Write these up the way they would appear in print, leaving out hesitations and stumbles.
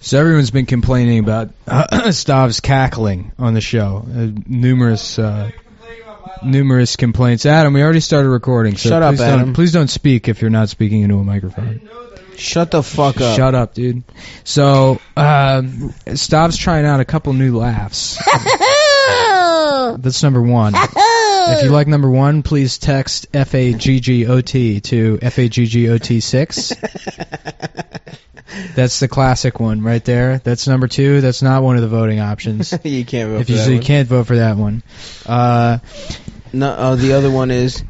So everyone's been complaining about Stav's cackling on the show. Numerous complaints. Adam, we already started recording. So Shut up, Adam. Please don't speak if you're not speaking into a microphone. Shut the fuck up. Shut up, dude. So Stav's trying out a couple new laughs. That's number one. If you like number one, please text FAGGOT to FAGGOT6. That's the classic one right there. That's number two. That's not one of the voting options. You can't vote for that one. You can't vote for that one. No, the other one is...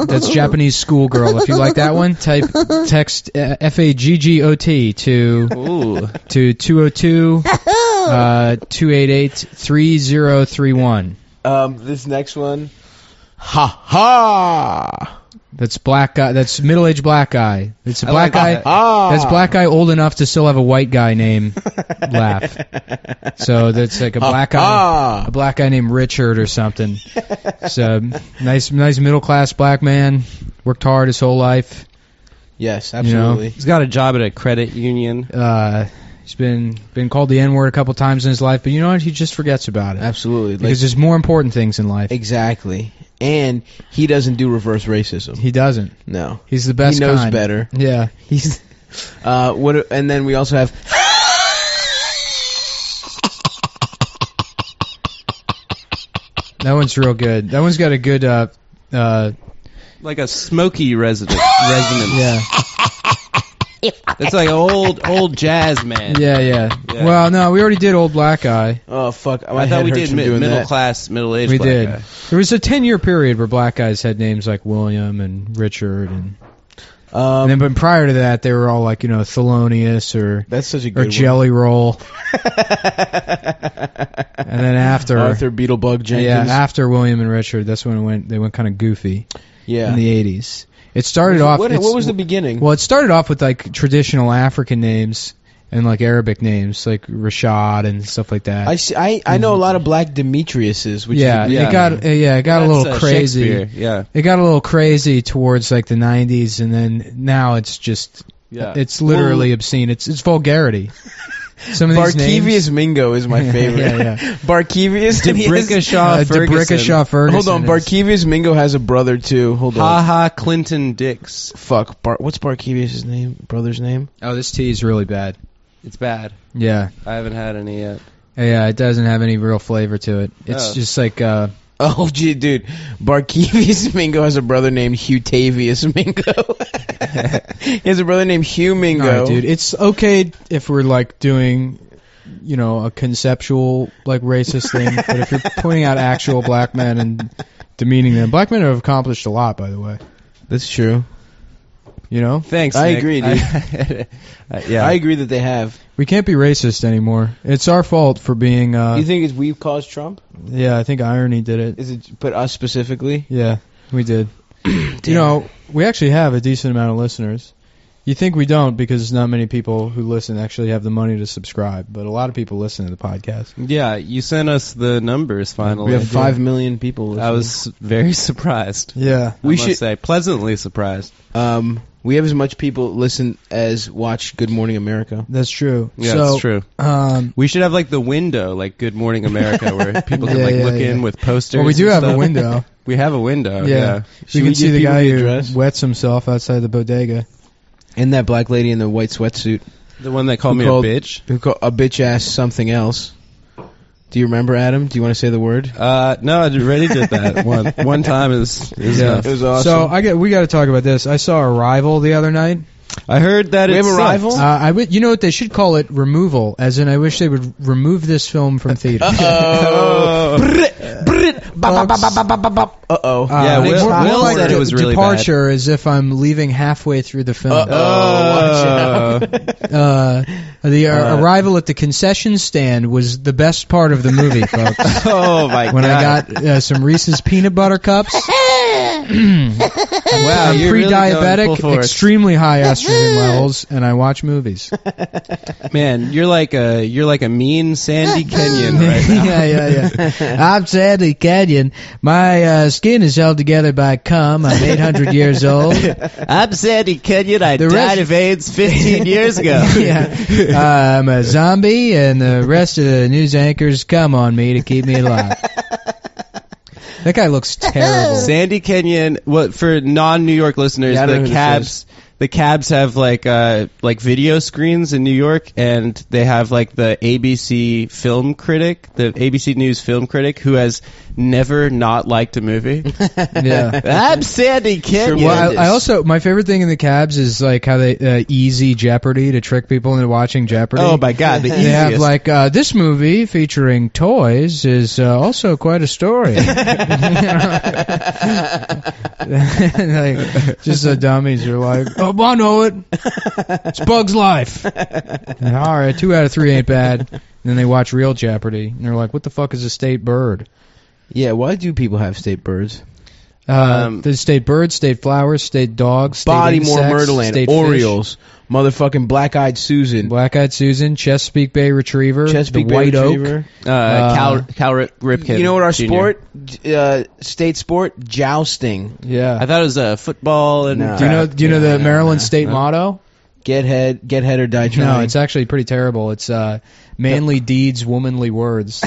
That's Japanese schoolgirl. If you like that one, text FAGGOT to 202-288-3031. This next one... Ha ha! That's black guy. That's middle-aged black guy. It's a black guy. That's black guy old enough to still have a white guy name laugh. So that's like a black guy named Richard or something. So nice middle-class black man. Worked hard his whole life. Yes, absolutely. He's got a job at a credit union. He's been called the N-word a couple times in his life, but you know what? He just forgets about it. Absolutely. Because there's more important things in life. Exactly. And he doesn't do reverse racism. He doesn't. No. He's the best kind. He knows kind. better. Yeah. He's... and then we also have... That one's real good. That one's got a good... like a smoky resonance. Yeah. It's like old jazz man. Yeah. Well, no, we already did old black guy. Oh, fuck. I thought we did middle class, middle-aged we black did. guy. There was a 10-year period where black guys had names like William and Richard and then, but prior to that, they were all like, Thelonious or that's such a good Jelly Roll. And then after Arthur Beetlebug Jenkins. Yeah, after William and Richard, that's when they went kind of goofy. Yeah. In the 80s. It started off... What was the beginning? Well, it started off with like traditional African names and like Arabic names, like Rashad and stuff like that. I know a lot of black Demetriuses. Which it got a little crazy. Yeah, it got a little crazy towards like the 90s, and then now it's just it's literally obscene. It's vulgarity. Some of these Barkevius Mingo is my favorite. Yeah. Barkevius Debrickashaw Ferguson. Hold on, Barkevius Mingo has a brother too. Hold on. Ha Clinton Dix. Fuck. What's Barkevius' name? Brother's name? Oh, this tea is really bad. It's bad. Yeah. I haven't had any yet. Yeah, it doesn't have any real flavor to it. It's just like oh, gee, dude. Barkevius Mingo has a brother named Hugh-tavius Mingo. He has a brother named Hugh Mingo. All right, dude. It's okay if we're, like, doing, a conceptual, like, racist thing. But if you're pointing out actual black men and demeaning them. Black men have accomplished a lot, by the way. That's true. Thanks, I Nick. agree, dude. Yeah. I agree that they have. We can't be racist anymore. It's our fault for being... you think we've caused Trump? Yeah, I think Irony did it. Is it but us specifically? Yeah, we did. We actually have a decent amount of listeners. You think we don't because not many people who listen actually have the money to subscribe, but a lot of people listen to the podcast. Yeah, you sent us the numbers finally. We have 5 million people listening. I was very surprised. Yeah. I must say, pleasantly surprised. We have as much people listen as watch Good Morning America. That's true. Yeah, that's true. We should have like the window, like Good Morning America, where people can look in with posters. Well, we do have a window. We have a window. Yeah. You can see the guy who wets himself outside the bodega. And that black lady in the white sweatsuit. The one that called me a bitch? Who called a bitch ass something else. Do you remember, Adam? Do you want to say the word? No, I already did that. One time is enough. It was awesome. So we got to talk about this. I saw Arrival the other night. I heard that we have Arrival? You know what? They should call it Removal, as in I wish they would remove this film from theaters. Uh-oh. Uh-oh. Yeah, Will like said it was really departure as if I'm leaving halfway through the film. The arrival at the concession stand was the best part of the movie, folks. Oh, my God. When I got some Reese's peanut butter cups Wow, I'm you're really going pre-diabetic, full force. extremely high estrogen levels, and I watch movies. Man, you're like a mean Sandy Kenyon right now. yeah. I'm Sandy Kenyon. My skin is held together by cum. I'm 800 years old. I'm Sandy Kenyon. I The died rest- of AIDS 15 years ago. Yeah. I'm a zombie, and the rest of the news anchors come on me to keep me alive. That guy looks terrible. Sandy Kenyon. What for non-New York listeners? Yeah, I don't know the who cabs. The cabs have like video screens in New York, and they have like the ABC film critic, the ABC News film critic, who has never not liked a movie. Yeah. I'm Sandy Kenyon. Well, I also, my favorite thing in the cabs is like how they easy Jeopardy to trick people into watching Jeopardy. Oh my God, the They have easiest. like this movie featuring toys is also quite a story. Like, just the dummies are like, oh, I know it. It's Bug's Life. And, all right, 2 out of 3 ain't bad. And then they watch real Jeopardy, and they're like, what the fuck is a state bird? Yeah, why do people have state birds? The state bird, state flowers, state dogs, state Bodymore, insects, Murderland, state Orioles, motherfucking Black-Eyed Susan, fish, Black-eyed Susan, Chesapeake Bay Retriever, Chesapeake the Bay White Retriever. Oak. Cal Ripken. You know what our Jr. sport, state sport? Jousting. Yeah. I thought it was football and. No. Do you know the Maryland state motto? Get head or die trying. No, it's actually pretty terrible. It's manly deeds, womanly words.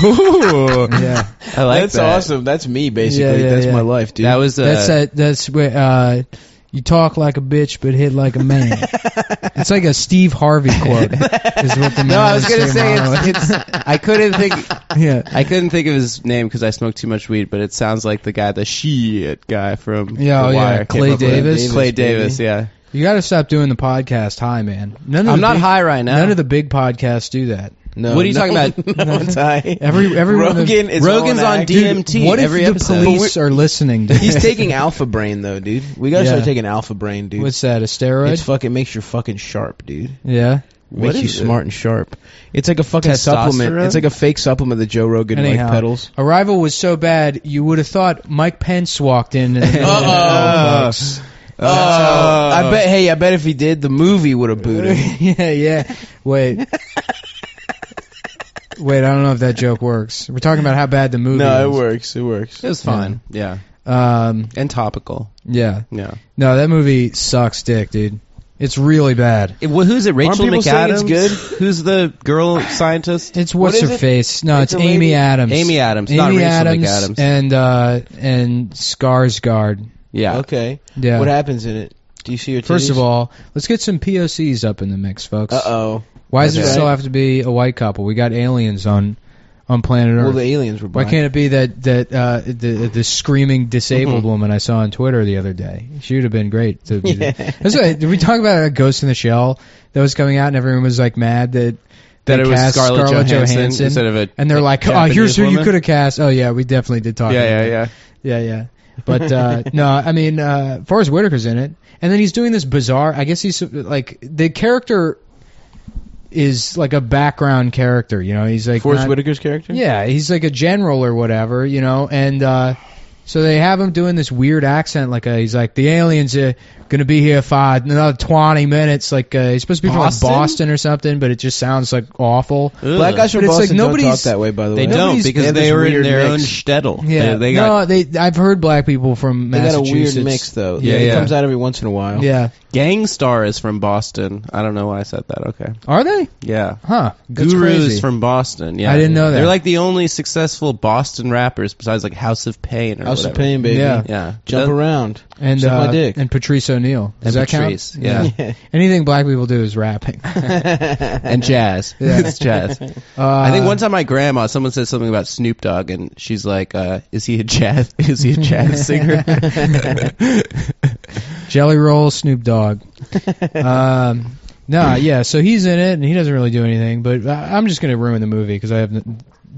Ooh. Yeah. I like That's that. awesome. That's me, basically. Yeah, That's yeah. my life, dude. That was That's where you talk like a bitch but hit like a man. It's like a Steve Harvey quote. Is what the No, I was Maryland gonna state say motto is. I couldn't think. Yeah. I couldn't think of his name because I smoked too much weed, but it sounds like the guy, the shit guy from Yeah, The oh, yeah. Wire. Clay came up with it. Davis? Clay baby. Davis, yeah. You got to stop doing the podcast high, man. None of I'm the not big- high right now. None of the big podcasts do that. No, What are you talking about? No one's high. Everyone Rogan is Rogan's on act. DMT What if every the episode. police are listening to He's taking Alpha Brain though, dude. We gotta Yeah. start taking Alpha Brain, dude. What's that, a steroid? It's fucking makes you fucking sharp, dude. Yeah. Makes you is it? smart and sharp. It's like a fucking Testosterone? supplement. It's like a fake supplement that Joe Rogan Anyhow, like peddles. Arrival was so bad, you would have thought Mike Pence walked in. And Uh-oh. I bet if he did, the movie would have booed him. yeah. Wait, I don't know if that joke works. We're talking about how bad the movie No, it is. works. It works. It was fine. Yeah. And topical. Yeah. Yeah. No, that movie sucks dick, dude. It's really bad. Who's it? Rachel people saying McAdams? it's good? Who's the girl scientist? It's what's What is her it? face? No, it's It's a Amy lady? Adams. Amy Adams, not Amy Rachel Adams McAdams. and Skarsgård. Yeah. Okay. Yeah. What happens in it? Do you see your titties? First of all, let's get some POCs up in the mix, folks. Uh-oh. Why does it Okay. still have to be a white couple? We got aliens on planet Earth. Well, the aliens were Why black. can't it be that the screaming disabled woman I saw on Twitter the other day? She would have been great. To be That's why, did we talk about Ghost in the Shell that was coming out and everyone was like mad that That it was cast Scarlett Johansson instead of a and they're like, oh, Japanese here's who you woman? could have cast. Oh yeah, we definitely did talk. about Yeah. But no, I mean, Forrest Whitaker's in it, and then he's doing this bizarre. I guess he's like the character is like a background character, you know. He's like Forrest Whitaker's character? Yeah, he's like a general or whatever, you know, and so they have him doing this weird accent, like he's like the aliens are gonna be here for another 20 minutes, like he's supposed to be from like Boston or something, but it just sounds like awful. Black guys from But it's like Boston don't talk nobody's- that way, by the They way. don't Nobody's- because have they this were in weird their own mix. shtetl. Yeah, They got I've heard black people from They got a Massachusetts. weird mix, though. Yeah, It yeah. comes out every once in a while. Yeah, Gangstar is from Boston. I don't know why I said that. Okay. are they? Yeah. Huh? That's Guru crazy. is from Boston. Yeah, I didn't know that. They're like the only successful Boston rappers besides like House of Pain or House of whatever. Pain, baby. Yeah. Yeah. Jump around. and Suck my dick. and Patrice O'Neal. Does And that Patrice, count? yeah. Anything black people do is rapping. And jazz. Yeah. It's jazz. I think one time my grandma, someone said something about Snoop Dogg, and she's like, "Is he a jazz singer?" Jelly Roll, Snoop Dogg. No, yeah. So he's in it, and he doesn't really do anything. But I'm just gonna ruin the movie because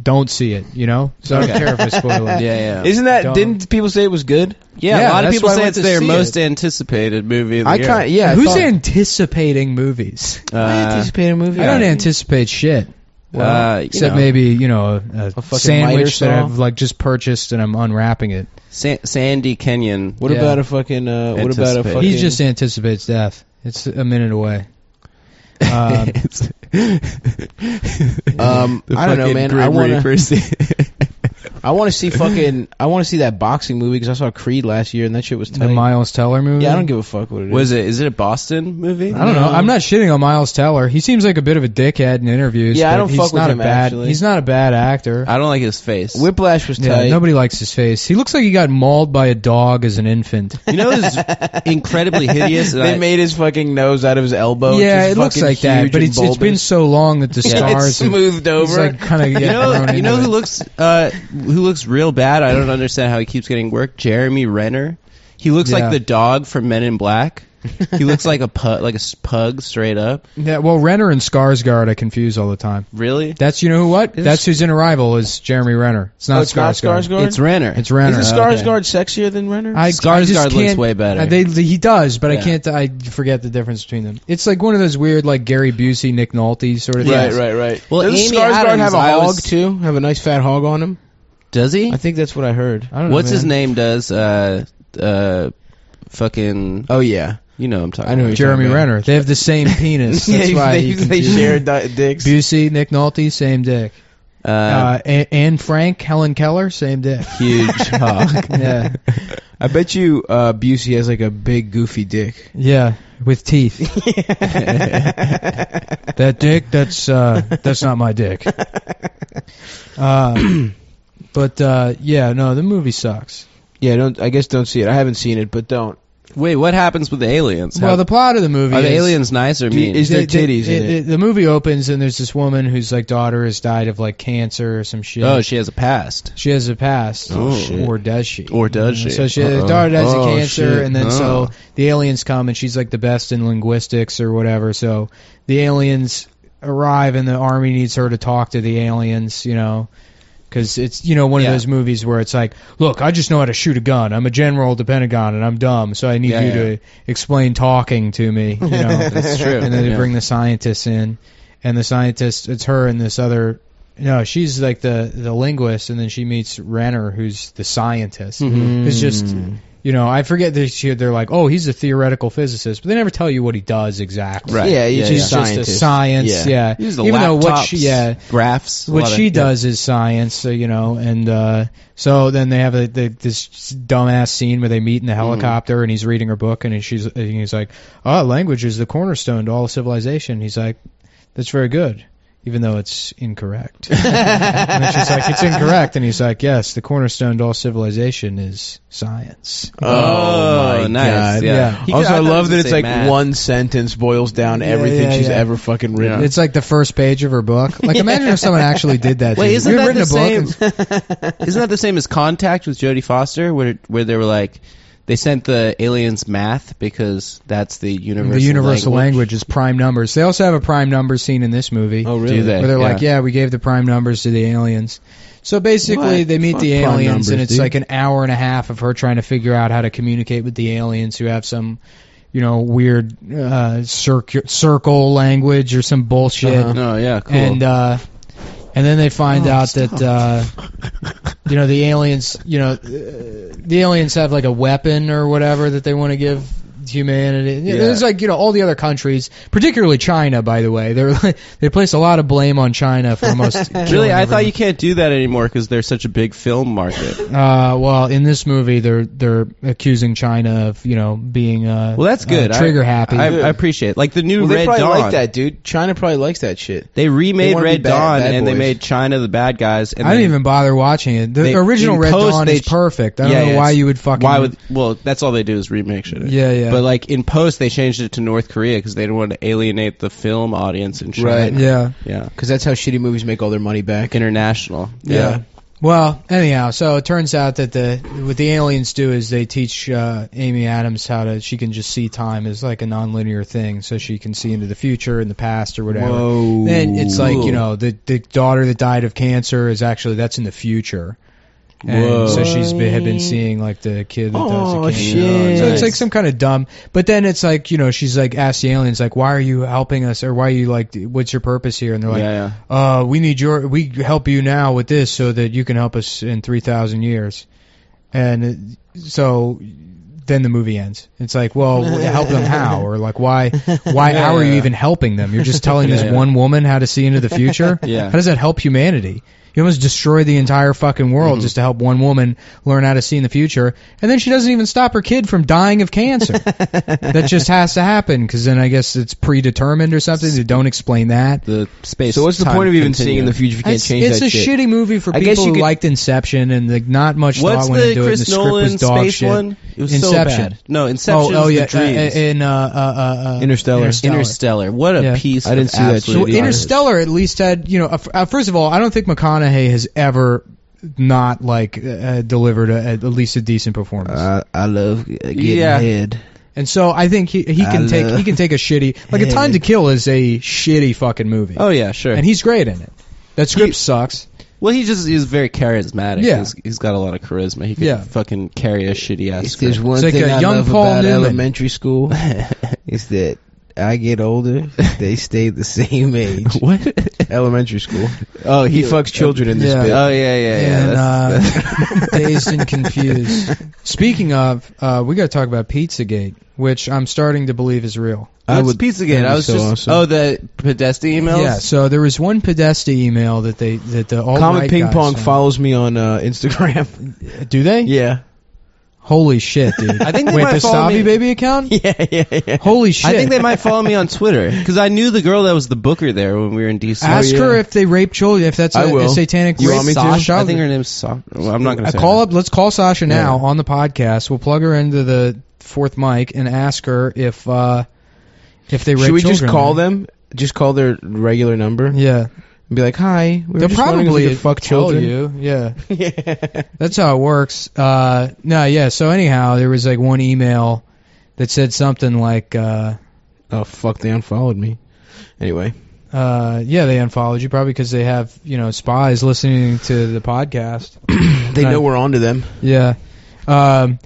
don't see it. You know, so I don't care if I spoil it. Yeah. Isn't that? Don't. Didn't people say it was good? Yeah, Yeah, a lot of that's people why I say went it's to their see most it. anticipated movie of the I year. can't. Yeah. Who's I thought, anticipating movies? I anticipate a movie. I don't anticipate shit. Except maybe a fucking sandwich that miter saw? I've like just purchased and I'm unwrapping it. Sandy Kenyon. What about a fucking? What about a fucking? He just anticipates death. It's a minute away. I don't know, man. I want to see that boxing movie because I saw Creed last year and that shit was tight. The Miles Teller movie? Yeah, I don't give a fuck what it is. Was it? Is it a Boston movie? I don't know. I'm not shitting on Miles Teller. He seems like a bit of a dickhead in interviews. Yeah, I don't he's fuck with not him, a bad, actually. He's not a bad actor. I don't like his face. Whiplash was tight. Yeah, nobody likes his face. He looks like he got mauled by a dog as an infant. You know who's incredibly hideous? They made his fucking nose out of his elbow. Yeah, it looks like that, but it's been so long that the scars it's smoothed over. It's like kind of you know who looks real bad? I don't understand how he keeps getting work. Jeremy Renner. He looks like the dog from Men in Black. He looks like a pug straight up. Yeah, well, Renner and Skarsgård I confuse all the time. Really? That's That's who's in Arrival is Jeremy Renner. It's not Skarsgård. It's Renner. It's Renner. Isn't Skarsgård sexier than Renner? Skarsgård looks way better. He does, but I can't. I forget the difference between them. It's like one of those weird, like Gary Busey, Nick Nolte sort of things. Right. Well, doesn't Amy Skarsgård Adams, have a hog too? Have a nice fat hog on him? Does he? I think that's what I heard. I don't know, What's his man. name? Does fucking? Oh yeah, You know what I'm talking I know about. Jeremy Renner. They have the same penis. That's why they share dicks. Busey, Nick Nolte, same dick. Anne Frank, Helen Keller, same dick. Huge hog. Yeah, I bet you Busey has like a big goofy dick. yeah, with teeth. That dick, that's not my dick. The movie sucks. Yeah, I guess don't see it. I haven't seen it, but don't. Wait, what happens with the aliens? Well, the plot of the movie Are the is, aliens nice or mean? Is there titties in it? The movie opens and there's this woman whose like daughter has died of like cancer or some shit. Oh, she has a past. She has a past. Oh, shit. Or does she? Or does she? So her daughter dies of cancer, shit. and then so the aliens come, and she's like the best in linguistics or whatever. So the aliens arrive, and the army needs her to talk to the aliens, because it's one of those movies where it's like, look, I just know how to shoot a gun. I'm a general at the Pentagon, and I'm dumb, so I need you to explain talking to me. That's true. And then they bring the scientists in, and the scientist, it's her and this other. No, she's like the linguist, and then she meets Renner, who's the scientist. Who's just, I forget they're like, oh, he's a theoretical physicist, but they never tell you what he does exactly. Right. Yeah, he's Just a science. Yeah. Use the Even though laptops, graphs. what she does is science. So so then they have this dumbass scene where they meet in the helicopter, and he's reading her book, and he's like, oh, language is the cornerstone to all civilization. He's like, that's very good. Even though it's incorrect. And then she's like, it's incorrect. And he's like, yes, the cornerstone to all civilization is science. Oh my nice. God. Yeah. Also, I love that it's like math. one sentence boils down everything she's ever fucking written. It's like the first page of her book. Like, imagine if someone actually did that. Wait, isn't you that ever the written a same? book? Isn't that the same as Contact with Jodie Foster, where they were like, they sent the aliens math because that's the universal language is prime numbers. They also have a prime number scene in this movie. Oh, really? Do they? Where they're like, yeah, we gave the prime numbers to the aliens. So basically, What? they meet Fuck the prime aliens, numbers, and it's dude. like an hour and a half of her trying to figure out how to communicate with the aliens who have some, weird circle language or some bullshit. Oh yeah, cool. And then they find out that the aliens have like a weapon or whatever that they want to give humanity. There's like all the other countries, particularly China, by the way. They place a lot of blame on China for almost Really, I thought you can't do that anymore because they're such a big film market. Well, in this movie, they're accusing China of being Well, that's good. trigger happy. I appreciate it. Like the new Well, they Red probably Dawn. like that, dude. China probably likes that shit. They remade wanna be Red bad Dawn and they boys. made China the bad guys. And I didn't even bother watching it. The original in Red post, Dawn is perfect. I don't know why you would fucking. Well, that's all they do is remake shit. Yeah. But like in post, they changed it to North Korea because they didn't want to alienate the film audience in China. Right. Yeah. Yeah. Because that's how shitty movies make all their money back. International. Yeah. Well, anyhow, so it turns out that what the aliens do is they teach Amy Adams she can just see time as like a nonlinear thing, so she can see into the future and the past or whatever. Whoa. Then it's like the daughter that died of cancer is actually that's in the future. And so had been seeing like the kid that does the cancer. Shit. So it's like some kind of dumb. But then it's like, she's like asks the aliens like, why are you helping us, or why are you like, what's your purpose here? And they're like, we help you now with this so that you can help us in 3,000 years. And so then the movie ends. It's like, well, help them how? Or like, why how are you even helping them? You're just telling this one woman how to see into the future? How does that help humanity? You almost destroy the entire fucking world just to help one woman learn how to see in the future. And then she doesn't even stop her kid from dying of cancer. That just has to happen, because then I guess it's predetermined or something. They don't explain that. The space. So what's the point of even seeing in the future if you can't change that shit? It's a shitty movie for people who liked Inception, and like not much thought went into it. And the script was dog space shit. One? It was Inception. So bad. No, Inception is the dreams. Interstellar. What a piece I didn't see that shit. So Interstellar at least had, first of all, I don't think McConaughey has ever not delivered at least a decent performance. I love getting head. And so I think he can take a shitty, like A Time to Kill is a shitty fucking movie. Oh yeah, sure. And he's great in it. That script sucks. Well, he's very charismatic. Yeah. He's got a lot of charisma. He can fucking carry a shitty ass script. There's one It's like thing a I young love Paul about Newman. elementary school is that I get older, they stay the same age. What? Elementary school. Oh, he fucks children in this bit. Oh yeah. And Dazed and Confused. Speaking of, we got to talk about Pizzagate, which I'm starting to believe is real. What's Pizzagate? I was so just awesome. Oh, the Podesta emails. Yeah, so there was one Podesta email that the alt-right Comet Ping guys Pong sent. follows me on Instagram. Do they? Yeah. Holy shit, dude. I think they Wait, might the follow Stabby me. Baby account? Yeah. Holy shit. I think they might follow me on Twitter because I knew the girl that was the booker there when we were in DC. Ask her if they rape children, if that's I a will. satanic You rape. want me to? Sasha? I think her name's Sasha. Well, I'm not going to say Call up. Let's call Sasha now on the podcast. We'll plug her into the fourth mic and ask her if they rape children. Should we just call them? Just call their regular number? Yeah. And be like, hi. They'll probably fuck tell children. you. Yeah. That's how it works. So anyhow, there was like one email that said something like, oh, fuck, they unfollowed me. Anyway. they unfollowed you probably because they have, spies listening to the podcast. They know we're onto them. Yeah. So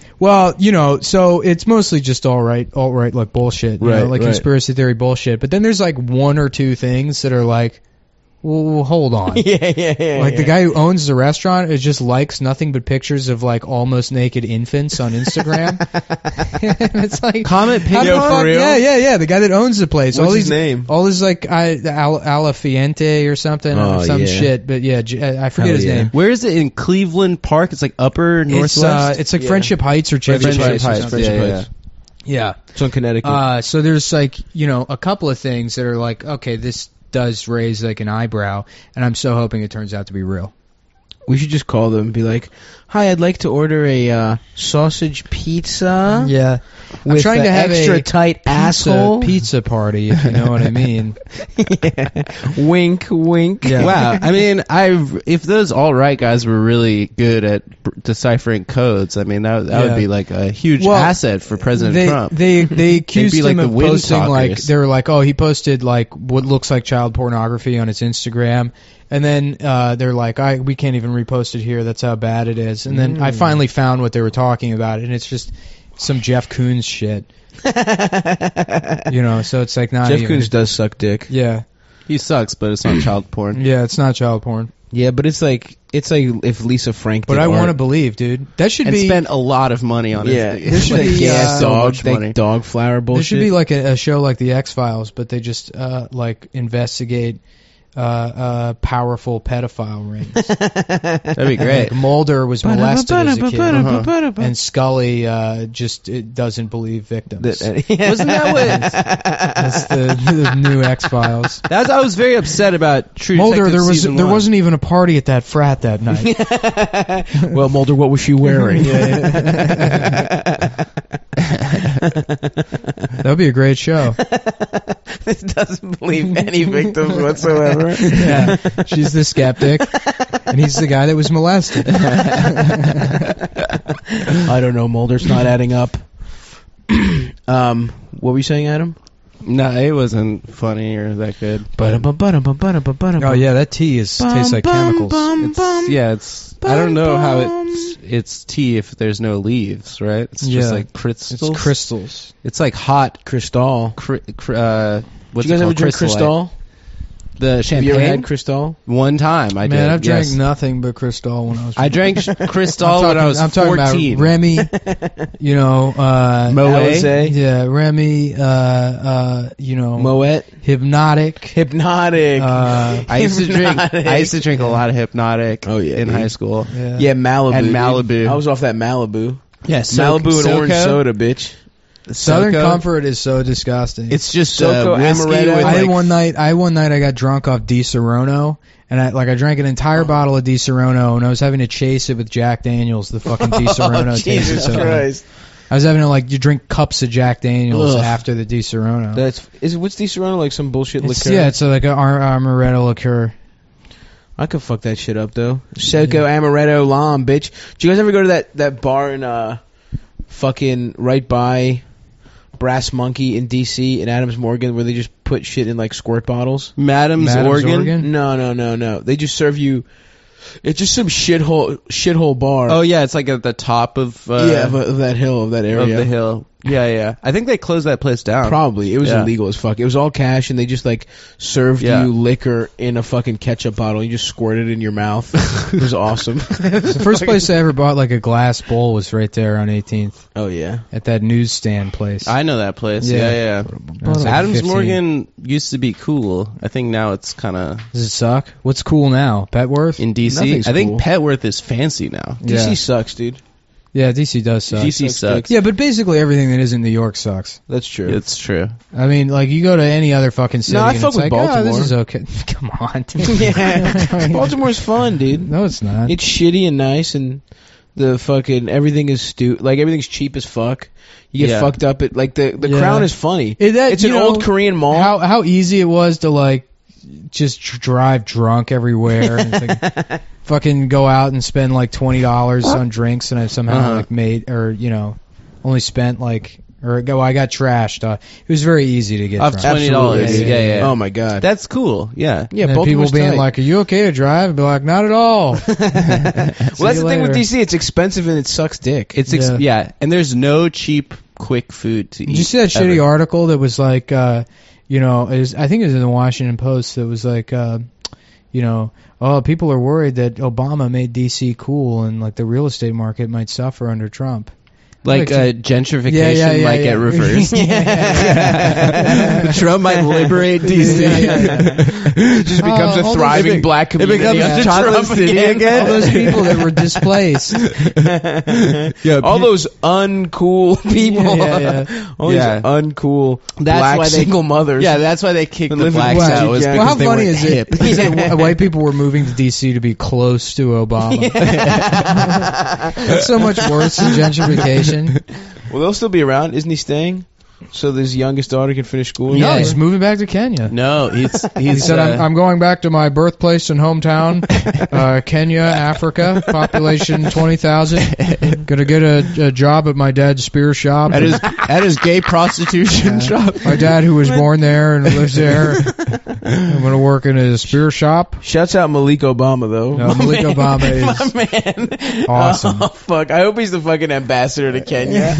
it's mostly just alt-right like bullshit, conspiracy theory bullshit. But then there's like one or two things that are like, well, hold on. The guy who owns the restaurant just likes nothing but pictures of like almost naked infants on Instagram. It's like Comet Ping Pong? For real? Yeah. The guy that owns the place. What's his name? All this like Alafiente or something or some shit. But I forget his name. Where is it in Cleveland Park? It's like Upper Northwest. It's like Friendship Heights or Chevy Chase. Yeah. It's on Connecticut. So there's like, a couple of things that are like, okay, this does raise like an eyebrow, and I'm so hoping it turns out to be real. We should just call them and be like, hi, I'd like to order a sausage pizza. Yeah. I'm With trying to have extra a tight asshole. pizza party, if you know what I mean. Wink, wink. Yeah. Wow. I mean, if those alt-right guys were really good at deciphering codes, I mean, that would be like a huge asset for President Trump. They accused like him the of wind posting talkers. they were like, oh, he posted like what looks like child pornography on his Instagram. And then they're like, we can't even repost it here. That's how bad it is. And then I finally found what they were talking about, and it's just some Jeff Koons shit. So it's like not Jeff even. Koons does suck dick. Yeah. He sucks, but it's not child porn. Yeah, it's not child porn. Yeah, but it's like if Lisa Frank did But I want to believe, dude. That should And be. spent a lot of money on it. There should be gas so dog, much money. dog flower bullshit. There should be like a show like the X-Files, but they just investigate powerful pedophile rings. That'd be great. Like Mulder was molested as a kid, and Scully just doesn't believe victims. Wasn't that what? That's the new X-Files. I was very upset about True Mulder, Detective there wasn't even a party at that frat that night. Well, Mulder, what was she wearing? That would be a great show. This doesn't believe any victims whatsoever. Yeah, she's the skeptic, and he's the guy that was molested. I don't know, Mulder's not adding up. What were you saying, Adam? No, it wasn't funny or that good. Oh yeah, that tea tastes like chemicals. It's I don't know how it's tea if there's no leaves, right? It's just like crystals. It's crystals. It's like hot Cristal. what's Did it you guys called? ever drink Cristal? The Have champagne. you ever had Cristal? One time I did. Man, I've drank yes. nothing but Cristal when I was. I drank Cristal when I was 14. I'm talking about Remy, you know, Moet. yeah, Remy, you know, Moet. Hypnotic. I used to drink a lot of Hypnotic. Oh, yeah, in dude. high school. Yeah, Malibu. And dude. Malibu. I was off that Malibu. Yeah, Malibu and orange soda, bitch. Southern SoCo. Comfort is so disgusting. It's just SoCo whiskey Amaretto. with I had like one night I got drunk off Di Serono, and I drank an entire bottle of Di Serono, and I was having to chase it with Jack Daniels. The fucking Di Serono tasted Jesus so good. Christ. I was having to you drink cups of Jack Daniels Ugh. after the Di Serono. What's Di Serono, like some bullshit liquor? Yeah, it's like an amaretto liqueur. I could fuck that shit up though. SoCo Amaretto Lam, bitch. Do you guys ever go to that bar in fucking right by Brass Monkey in DC in Adams Morgan where they just put shit in like squirt bottles? Madam's Oregon. No. They just serve you. It's just some shithole bar. Oh yeah, it's like at the top of of that hill, of that area. of the hill. Yeah. I think they closed that place down. Probably. It was Yeah. illegal as fuck. It was all cash, and they just like served Yeah. you liquor in a fucking ketchup bottle. You just squirted it in your mouth. It was awesome. The first place I ever bought like a glass bowl was right there on 18th Oh yeah. at that newsstand place. I know that place. Yeah. Yeah. I was like Adams 15. Morgan used to be cool. I think now it's kind of Does it suck? What's cool now? Petworth? in DC. Nothing's I think cool. Petworth is fancy now. DC Yeah. sucks, dude. Yeah, DC does suck. DC sucks. Yeah, but basically everything that isn't New York sucks. That's true. It's true. I mean, like you go to any other fucking city, No, I and fuck it's with like, Baltimore. oh, this is okay. Come on, dude. Yeah. Baltimore's fun, dude. No, it's not. It's shitty and nice, and the fucking everything is everything's cheap as fuck. You get Yeah. fucked up at like the Yeah. Crown is funny. It's an old Korean mall. How easy it was to like just drive drunk everywhere and it's like fucking go out and spend like $20 on drinks, and I somehow like made only spent like I got trashed. It was very easy to get Of drunk. $20. Yeah. Oh my god. That's cool. Yeah. Yeah, And then people Baltimore's being tight. like, "Are you okay to drive?" I'd be like, "Not at all." Well, that's the thing with DC. It's expensive and it sucks dick. It's and there's no cheap, quick food to eat. Did you see that ever. shitty article that was like, I think it was in the Washington Post that was like, people are worried that Obama made DC cool and like the real estate market might suffer under Trump. Like gentrification might get reversed. Trump might liberate DC. It just becomes all a thriving black community. becomes under Chocolate Trump City again. All those people that were displaced. All those uncool people. All these uncool black single mothers. Yeah, that's why they kicked the live in blacks Black out. Was Jack. because Well, how they funny weren't is hip. it that white people were moving to DC to be close to Obama? That's so much worse than gentrification. Well, they'll still be around. Isn't he staying? So his youngest daughter can finish school? No, he's moving back to Kenya. No, He he's said, I'm going back to my birthplace and hometown, Kenya, Africa, population 20,000. Gonna get a job at my dad's spear shop. at his gay prostitution shop. My dad, who was born there and lives there, I'm gonna work in his spear shop. Shouts out Malik Obama, though. No, Malik Obama is My man. awesome. Oh, fuck. I hope he's the fucking ambassador to Kenya.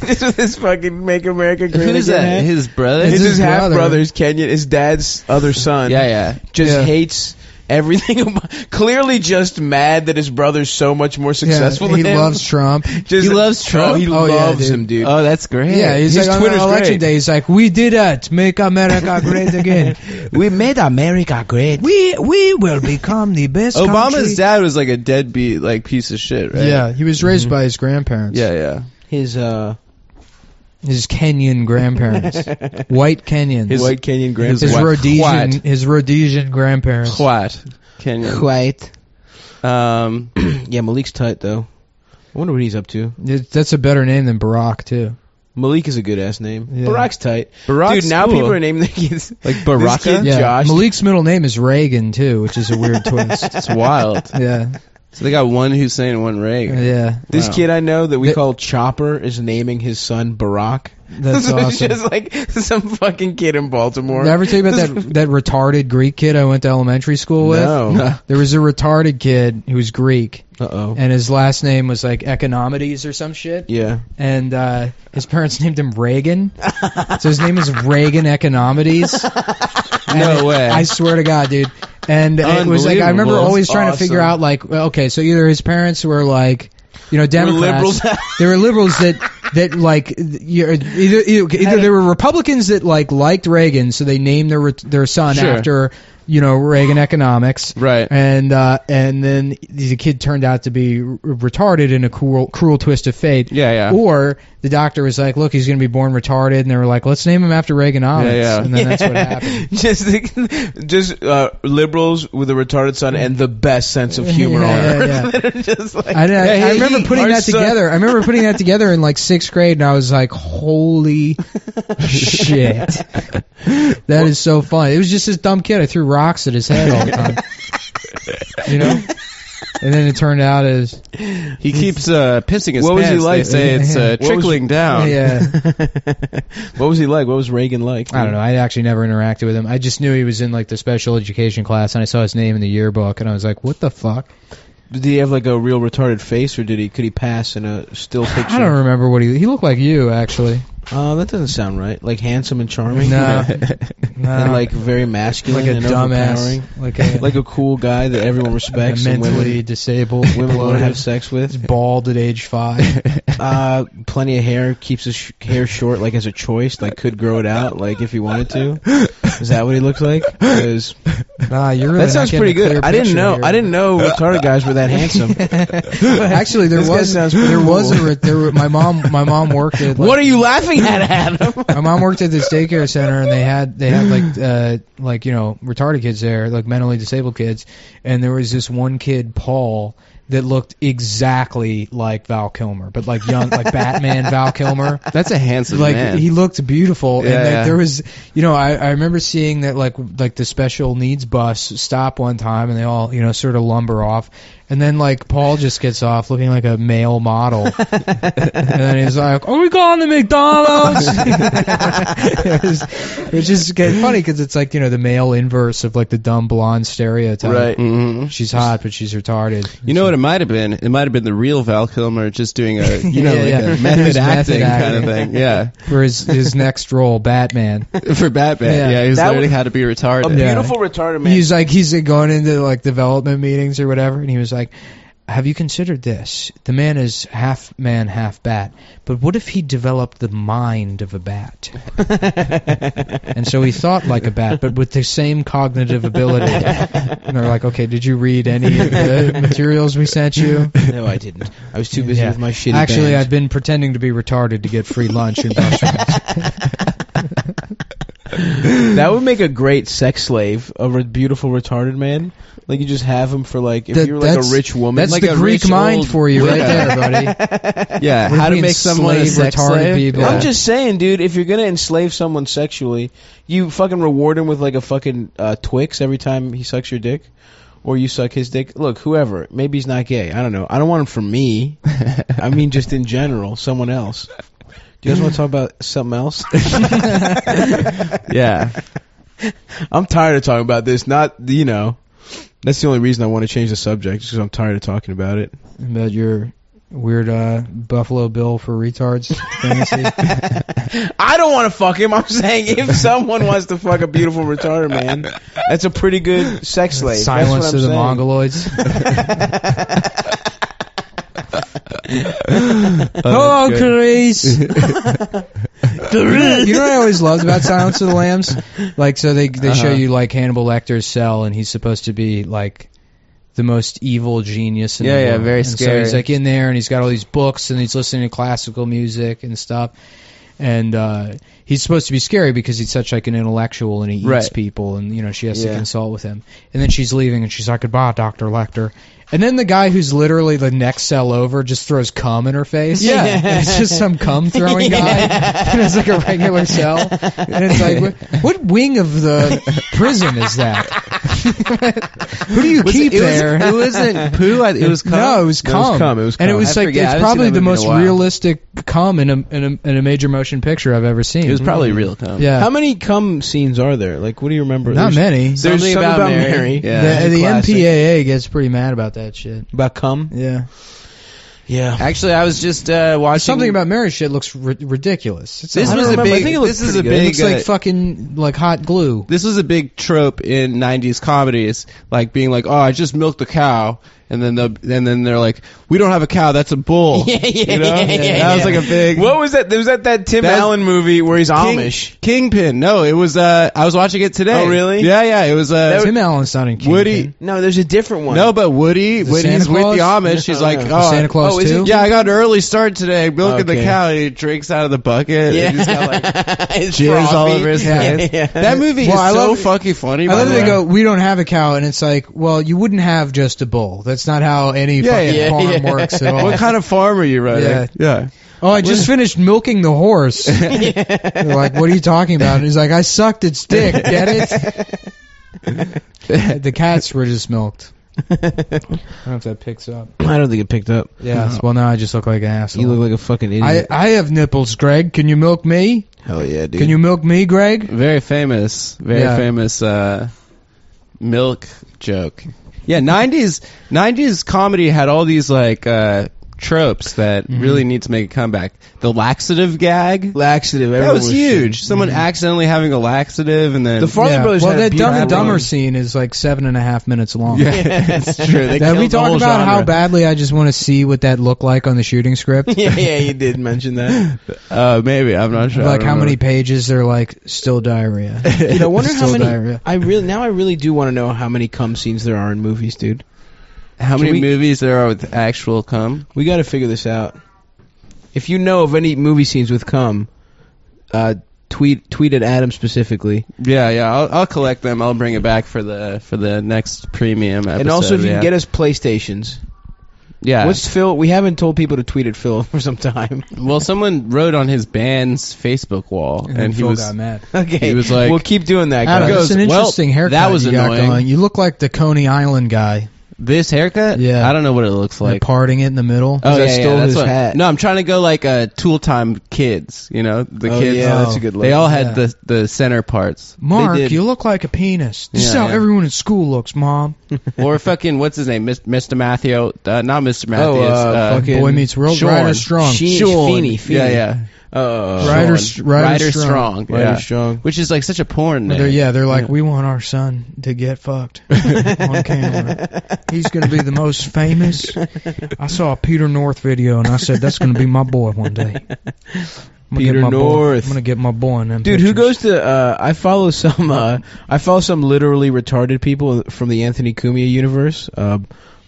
This was his fucking Make America Great Who's Again that? hat. His brother? It's his half brother. brother's Kenyan. His dad's other son. Yeah. Just Yeah. hates everything. Clearly just mad that his brother's so much more successful he than him. loves Trump. Just, He loves Trump? Oh, he Oh, yeah, loves dude. him, dude. Oh, that's great. Yeah, he's His like on Twitter's election great. day. He's like, "We did it, make America great again. We made America great. We will become the best." Obama's country. dad was like a deadbeat, like piece of shit, right? Yeah, he was raised by his grandparents. Yeah. His His Kenyan grandparents, white Kenyans. his white Kenyan his grandparents. Rhodesian grandparents. Quite. Kenya. White. Um, Yeah, Malik's tight though. I wonder what he's up to. That's a better name than Barack too. Malik is a good ass name. Yeah. Barack's tight. Barack's Dude, now cool. people are naming their kids Like Baraka? This kid, Yeah, Josh. Malik's middle name is Reagan too, which is a weird twist. It's wild. Yeah, So they got one Hussein and one Reagan. Yeah. This kid I know that we call Chopper is naming his son Barack. That's So awesome. It's just like some fucking kid in Baltimore. Did I ever tell you about that retarded Greek kid I went to elementary school with? No. There was a retarded kid who was Greek, Uh-oh. and his last name was like Economides or some shit. Yeah. And his parents named him Reagan. So his name is Reagan Economides. No way. I swear to God, dude. And it was like, I remember Unbelievable. always trying to figure out, like, okay, so either his parents were like, Democrats. liberals. They were liberals that like either they were Republicans that like liked Reagan, so they named their son Sure. after Reagan economics, Right. And then the kid turned out to be retarded in a cruel twist of fate. Yeah. Or the doctor was like, look, he's going to be born retarded, and they were like, let's name him after Reaganomics. Yeah. And then that's what happened. just liberals with a retarded son and the best sense of humor on earth. Yeah. That are just like, I remember putting our that son- together. I remember putting that together in like 6th grade, and I was like, "Holy shit, that is so fun!" It was just this dumb kid. I threw rocks at his head all the time, And then it turned out as He keeps pissing his What was pants. he like? They say it's trickling down. yeah. What was he like? What was Reagan like? I don't know. I actually never interacted with him. I just knew he was in like the special education class, and I saw his name in the yearbook, and I was like, "What the fuck?" Did he have like a real retarded face, or could he pass in a still picture? I don't remember what he looked like. You actually. That doesn't sound right. Like handsome and charming. No. And like very masculine, like a and dumbass, overpowering. Like a cool guy that everyone respects. a and mentally disabled women want to have sex with. He's bald at age 5. Plenty of hair, keeps his hair short, like as a choice, like could grow it out, like if he wanted to. Is that what he looks like? 'Cause Nah, you're really that sounds pretty good. I didn't know retarded guys were that handsome. Actually, my mom worked at. What are you laughing at, Adam? My mom worked at this daycare center, and they had like retarded kids there, like mentally disabled kids, and there was this one kid, Paul, that looked exactly like Val Kilmer, but like young, like Batman Val Kilmer. That's a handsome man. He looked beautiful, and Yeah. there was, I remember seeing that like the special needs bus stop one time, and they all sort of lumber off, and then like Paul just gets off looking like a male model, and then he's like, "Are we going to McDonald's?" it was just getting funny because it's like the male inverse of like the dumb blonde stereotype. Right. Mm-hmm. She's hot, but she's retarded. You know what it might have been? It might have been the real Val Kilmer just doing a a method Method acting kind of acting. thing. Yeah. For his next role, Batman. For Batman. Yeah, he was That learning was- how to be retarded. A beautiful retarded man. He's going into like development meetings or whatever, and he was like, "Have you considered this? The man is half man, half bat. But what if he developed the mind of a bat? And so he thought like a bat, but with the same cognitive ability." And they're like, "Okay, did you read any of the materials we sent you?" No, I didn't. I was too busy with my shitty Actually, band. I've been pretending to be retarded to get free lunch and mushrooms. That would make a great sex slave of a beautiful retarded man. Like you just have him for like if you're like a rich woman. That's like the a Greek rich mind old- for you right Yeah. there, buddy. Yeah, We're how to being make someone a slave sex retarded slave. people. I'm just saying, dude, if you're gonna enslave someone sexually, you fucking reward him with like a fucking Twix every time he sucks your dick, or you suck his dick. Look, whoever, maybe he's not gay. I don't know. I don't want him for me. I mean, just in general, someone else. Do you guys want to talk about something else? Yeah. I'm tired of talking about this. That's the only reason I want to change the subject, just because I'm tired of talking about it. About your weird Buffalo Bill for retards fantasy. I don't want to fuck him. I'm saying if someone wants to fuck a beautiful retarded man, that's a pretty good sex slave. Silence That's to what the I'm Mongoloids. Oh, Hello, Clarice. You know what I always loved about Silence of the Lambs? Like, so they show you like Hannibal Lecter's cell, and he's supposed to be like the most evil genius in the world. very and scary. So he's like in there, and he's got all these books, and he's listening to classical music and stuff. And he's supposed to be scary because he's such like an intellectual, and he eats Right. people, and she has to Yeah. consult with him. And then she's leaving, and she's like, "Goodbye, Dr. Lecter." And then the guy who's literally the next cell over just throws cum in her face. Yeah. And it's just some cum throwing guy. And it's like a regular cell. And it's like, what wing of the prison is that? Who do you keep there? It wasn't poo. It was cum. No, it was cum. It was cum. And it was I like forget. I it's haven't probably seen that the movie in most a while. realistic cum in a major motion picture I've ever seen. It was probably real cum. Yeah. How many cum scenes are there? Like, what do you remember? Not many. There's Something something about about Mary. Mary. Yeah. The Classic. MPAA gets pretty mad about that shit. About cum? Yeah. Yeah. Actually, I was just watching Something about Mary shit looks ridiculous. It's This I was don't a remember. big. I think it looks This is pretty a good. It big. looks like fucking like hot glue. This was a big trope in '90s comedies, like being like, "Oh, I just milked a cow," and then they're like, "We don't have a cow, that's a bull." Yeah, You know? yeah. That was like a big. What was that? There was that Tim That's- Allen movie where he's Amish. Kingpin. No, it was. I was watching it today. Oh, really? Yeah. It was. Tim Allen's not in Kingpin. Woody. No, there's a different one. No, but Woody's Santa with Claus? the Amish. He's like, The "Oh, Santa Claus is it- too? yeah, I got an early start today. Milking the Okay. cow." And he drinks out of the bucket. Yeah. And he's got like It's jizz all frothy. over his Yeah. face. Yeah. That movie Well, I is so love- fucking funny. I by love the that they way. go, we don't have a cow, and it's like, well, you wouldn't have just a bull. That's not how any Yeah, fucking yeah, farm yeah. works at all. What kind of farm are you running? Yeah. Yeah. Oh, I just finished milking the horse. They're like, what are you talking about? And he's like, I sucked its dick, get it? The cats were just milked. I don't know if that picks up. I don't think it picked up. Yeah, well, now I just look like an asshole. You look like a fucking idiot. I have nipples, Greg. Can you milk me? Hell yeah, dude. Can you milk me, Greg? Very famous Yeah. milk joke. Yeah, 90s comedy had all these like tropes that really need to make a comeback. The laxative gag. Laxative. That everyone was huge. Someone accidentally having a laxative and then The Farley Brothers well, had a that Dumb and beautiful Dumber one. scene is like 7.5 minutes long. yeah, it's true. They Have we killed the talked whole about how genre. badly I just want to see what that looked like on the shooting script? Yeah, you did mention that. Maybe I'm not sure. Like I how don't many remember. pages they're like still diarrhea. Dude, I wonder how Still many. diarrhea. I really do want to know how many cum scenes there are in movies, dude. How Should many we- movies there are with actual cum? We got to figure this out. If you know of any movie scenes with cum, tweet at Adam specifically. Yeah. I'll collect them. I'll bring it back for the next premium episode. And also, if you yeah. can get us PlayStations. yeah. What's Phil? We haven't told people to tweet at Phil for some time. Well, someone wrote on his band's Facebook wall, and he Phil was got mad. Okay, He was like- "We'll keep doing that, Adam, guys." goes, that's an "Well, interesting haircut that was you got annoying." going. You look like the Coney Island guy. this haircut. Yeah. I don't know what it looks Like like. parting it in the middle. Oh I yeah, stole that's his what, hat. No, I'm trying to go like Tool Time kids. You know, the Oh, kids. yeah, that's Oh. a good look. They all had Yeah. the center parts. Mark, did. you look like a penis. This is Yeah, how yeah. everyone in school looks, Mom. Or fucking what's his name, Mr. Matthew? Not Mr. Matthews. fucking Boy Meets World. Sean. Ryder Strong. Feeney. Yeah. Ryder Sean. Ryder Strong. Ryder Yeah. Strong. Which is like such a porn name. They're like, we want our son to get fucked on camera. He's going to be the most famous. I saw a Peter North video, and I said, that's going to be my boy one day. I'm gonna Peter get my boy- North. I'm going to get my boy in them Dude, who pictures. goes to? I follow some literally retarded people from the Anthony Cumia universe.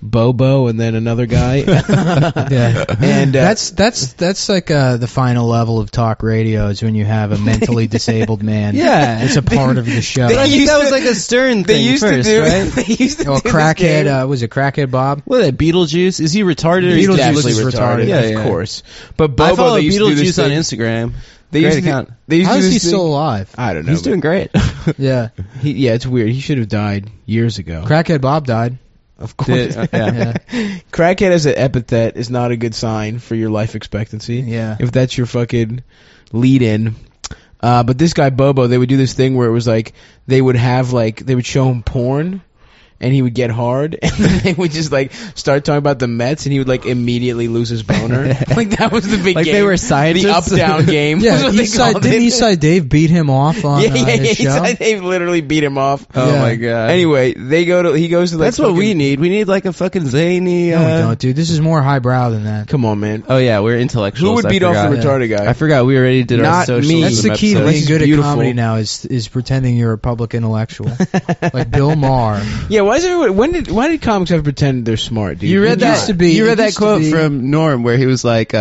Bobo and then another guy. Yeah. And That's like the final level of talk radio is when you have a mentally disabled man. Yeah. It's a part of the show. But I think used that to- was like a Stern they thing used first, to do. right? They used to Oh, do this crackhead, game. was it Crackhead Bob? What, that Beetlejuice? Is he retarded? Or Beetlejuice he's is definitely retarded. Yeah, of yeah. course. But Bobo, I follow they used to do this Beetlejuice on thing. Instagram. They Great used to, account. They used How to do is he this thing. still alive? I don't know. He's doing great. Yeah. Yeah, it's weird. He should have died years ago. Crackhead Bob died. Of course. Yeah. Yeah. Crackhead as an epithet is not a good sign for your life expectancy. Yeah. If that's your fucking lead-in. But this guy Bobo, they would do this thing where it was like they would show him porn, and he would get hard, and then they would just like start talking about the Mets, and he would like immediately lose his boner. Like that was the big Like game. they were the scientists. up-down game. was Yeah, what they Eastside, called didn't it. Eastside Dave beat him off on Yeah, his show? Eastside Dave literally beat him off. Oh Yeah. my god. Anyway, he goes to like that's what we fucking- need. We need like a fucking zany. No, we don't, dude. This is more highbrow than that. Come on, man. Oh yeah, we're intellectuals. Who would I beat off the forgot. retarded guy? I forgot we already did Not our socialism me. That's the key to episode. being good at Beautiful. comedy now is pretending you're a public intellectual. Like Bill Maher. Yeah, why is everyone? Why did comics have to pretend they're smart, dude? You read It that? used to be- you it read that used to quote be- from Norm where he was like,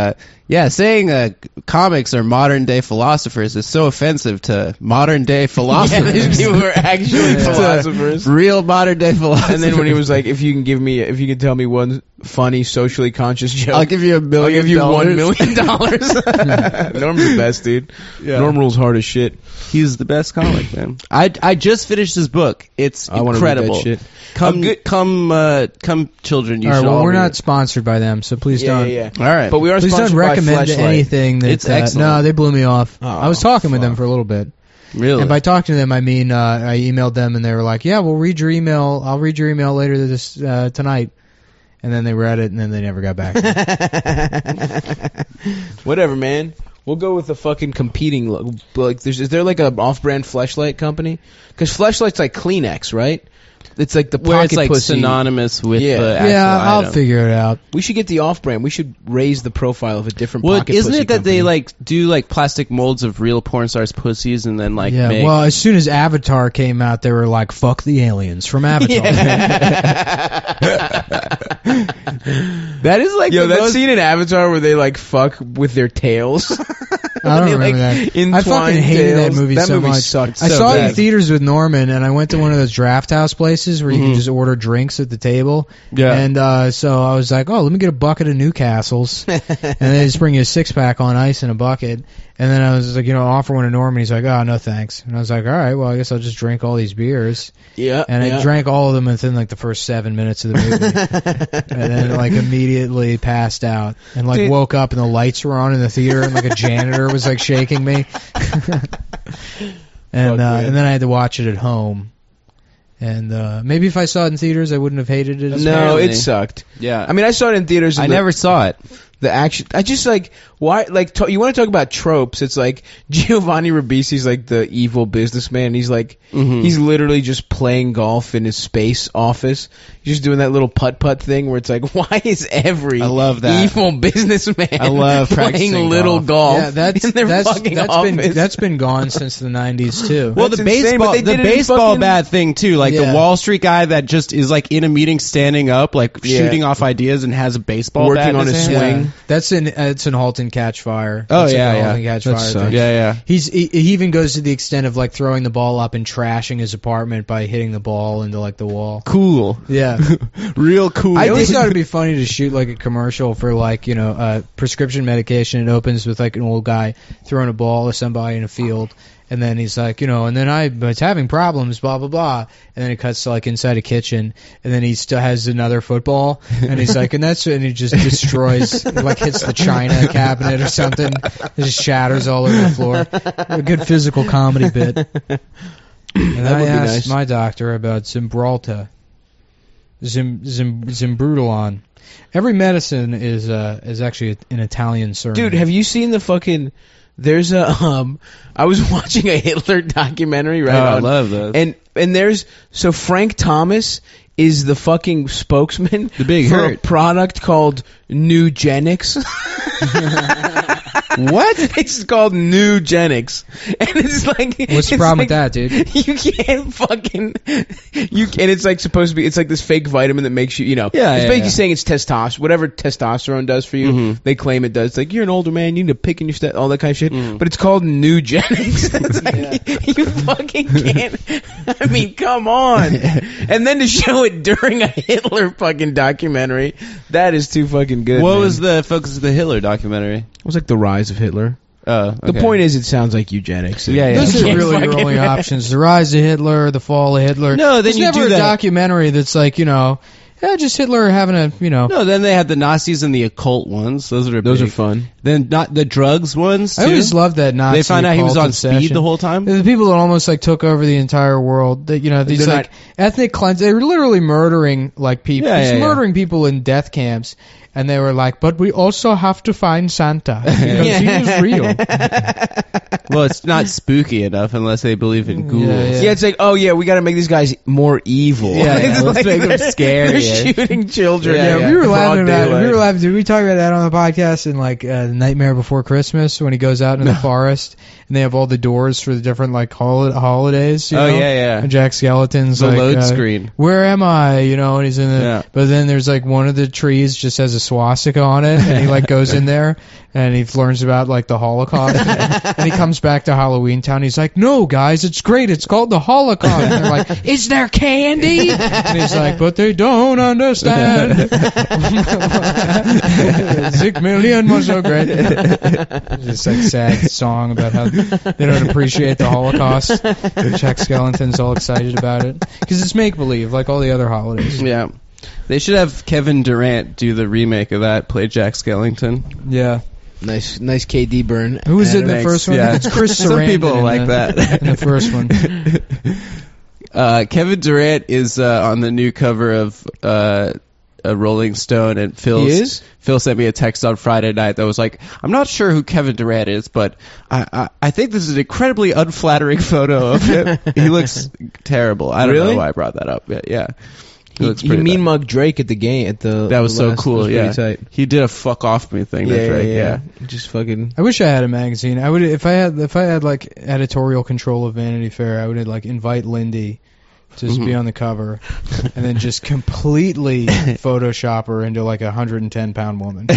saying comics are modern day philosophers is so offensive to modern day Yeah, philosophers. these people were actually Yeah. philosophers. Real modern day philosophers. And then when he was like, if you can tell me one funny, socially conscious joke. I'll give you $1 million. I'll give you $1 million. Norm's the best, dude. Yeah. Norm rules hard as shit. He's the best comic, man. I just finished his book. It's incredible. Read that shit. Come, children. You All right, should well, all we're read not it. sponsored by them, so please don't. Yeah. All right, But we are Please sponsored don't recommend by Fleshlight. anything that. It's excellent. No, they blew me off. Oh, I was talking with them fuck. for a little bit. Really. And by talking to them, I mean I emailed them, and they were like, "Yeah, we'll read your email. I'll read your email later this tonight." And then they read it, and then they never got back to me. Whatever, man. We'll go with the fucking competing. Like, is there like an off-brand Fleshlight company? Because Fleshlight's like Kleenex, right? It's like the pocket where it's like pussy. synonymous with the actual I'll item. figure it out. We should get the off-brand. We should raise the profile of a different Well, pocket isn't pussy it that company. they like do like plastic molds of real porn stars' pussies and then like Yeah, make? well, as soon as Avatar came out, they were like, "Fuck the aliens" from Avatar. That is like Yo, that most- scene in Avatar where they like fuck with their tails. I don't They, remember like, that. I entwine fucking hated tails. that movie That so movie much. sucked I so saw it in bad. theaters with Norman, and I went to one of those draft house places where you can just order drinks at the table. Yeah. And so I was like, "Oh, let me get a bucket of Newcastles," and they just bring you a 6-pack on ice in a bucket. And then I was like, offer one to Norman. He's like, "Oh, no thanks." And I was like, "All right, well, I guess I'll just drink all these beers." Yeah. And I drank all of them within like the first 7 minutes of the movie, and then like immediately passed out and like Dude. woke up and the lights were on in the theater and like a janitor was like shaking me, and then I had to watch it at home. And maybe if I saw it in theaters, I wouldn't have hated it. As No, much. Apparently. it sucked. Yeah. I mean, I saw it in theaters. And I never saw it. the action. I just like why like you want to talk about tropes? It's like Giovanni Ribisi's like the evil businessman. He's like he's literally just playing golf in his space office. He's just doing that little putt thing where it's like, why is every I love that. evil businessman I love playing practicing little golf? Yeah, that's in their fucking office. that's been gone since the 90s too. Well, That's the insane, but baseball, they the did it in baseball fucking- bat thing too. Like Yeah. the Wall Street guy that just is like in a meeting, standing up, like Yeah. shooting off ideas, and has a baseball Working bat in on his his hand. swing. Yeah. That's it's in *Halt and Catch Fire*. Oh, That's yeah, in the yeah. *Halt and Catch That Fire* sucks. thing. Yeah, yeah. He even goes to the extent of like throwing the ball up and trashing his apartment by hitting the ball into like the wall. Cool. Yeah. Real cool. I always thought it'd be funny to shoot like a commercial for like, prescription medication. It opens with like an old guy throwing a ball at somebody in a field. And then he's like, and then I was having problems, blah, blah, blah. And then it cuts to like inside a kitchen. And then he still has another football. And he's like, and he just destroys, like hits the china cabinet or something. It just shatters all over the floor. A good physical comedy bit. And That I would be asked nice. my doctor about Zimbralta. Zimbrudolon. Every medicine is actually an Italian surname. Dude, have you seen the fucking? There's a I was watching a Hitler documentary right I on, love those. and there's so Frank Thomas is the fucking spokesman The big for a hurt. product called Nugenics. What? It's called Nugenics, and it's like What's the problem with that, dude? You can't fucking and it's like supposed to be. It's like this fake vitamin that makes you, Yeah, It's yeah, basically yeah. saying it's testosterone, whatever testosterone does for you. They claim it does. It's like you're an older man, you need to pick in your step, all that kind of shit. But it's called Nugenics. It's like, you fucking can't. I mean, come on. And then to show it during a Hitler fucking documentary, that is too fucking good. What man. was the focus of the Hitler documentary? It was like the rise of Hitler. Oh, The point is, it sounds like eugenics. Yeah, yeah. Those You are can't really your fucking- only options. The rise of Hitler, the fall of Hitler. No, then There's you never do a that. documentary that's like, just Hitler having a, No, then they had the Nazis and the occult ones. Those are Those big. are fun. Then not the drugs ones too. I always loved that Nazi They found out he was occult on speed obsession. the whole time. The people that almost like took over the entire world. That these They're like ethnic cleanse. They were literally murdering like people, Yeah, just yeah, yeah. murdering people in death camps. And they were like, but we also have to find Santa because he was real. Well, it's not spooky enough unless they believe in ghouls. Yeah. Yeah, it's like, oh yeah, we got to make these guys more evil. Yeah, yeah, It's let's like make them they're scarier. shooting children. Yeah, Yeah, yeah. we were Broad laughing about it. daylight. We were laughing. Did we talk about that on the podcast in like Nightmare Before Christmas when he goes out in the forest and they have all the doors for the different like holidays? Oh, yeah. And Jack Skellington's The like, load screen. Where am I? And he's in the. Yeah. But then there's like one of the trees just has a swastika on it, and he like goes in there and he learns about like the Holocaust, and he comes comes back to Halloween Town. He's like, no, guys, it's great. It's called the Holocaust. And they're like, is there candy? And he's like, but they don't understand. 6 million was so great. It's like sad song about how they don't appreciate the Holocaust. Jack Skellington's all excited about it. Because it's make-believe, like all the other holidays. Yeah. They should have Kevin Durant do the remake of that, play Jack Skellington. Yeah. Nice KD burn. Who was it in the first one? Yeah. It's Chris Sarandon. Some people like that. In the first one. Kevin Durant is on the new cover of a Rolling Stone, and Phil sent me a text on Friday night that was like, I'm not sure who Kevin Durant is, but I think this is an incredibly unflattering photo of him. He looks terrible. I don't know why I brought that up. Yeah. He mean mugged Drake at the game that was so cool. Yeah, tight. He did a fuck off me thing. Yeah, to Drake. yeah. Just fucking. I wish I had a magazine. I would if I had like editorial control of Vanity Fair. I would like invite Lindy to just be on the cover, and then just completely Photoshop her into like 110-pound woman.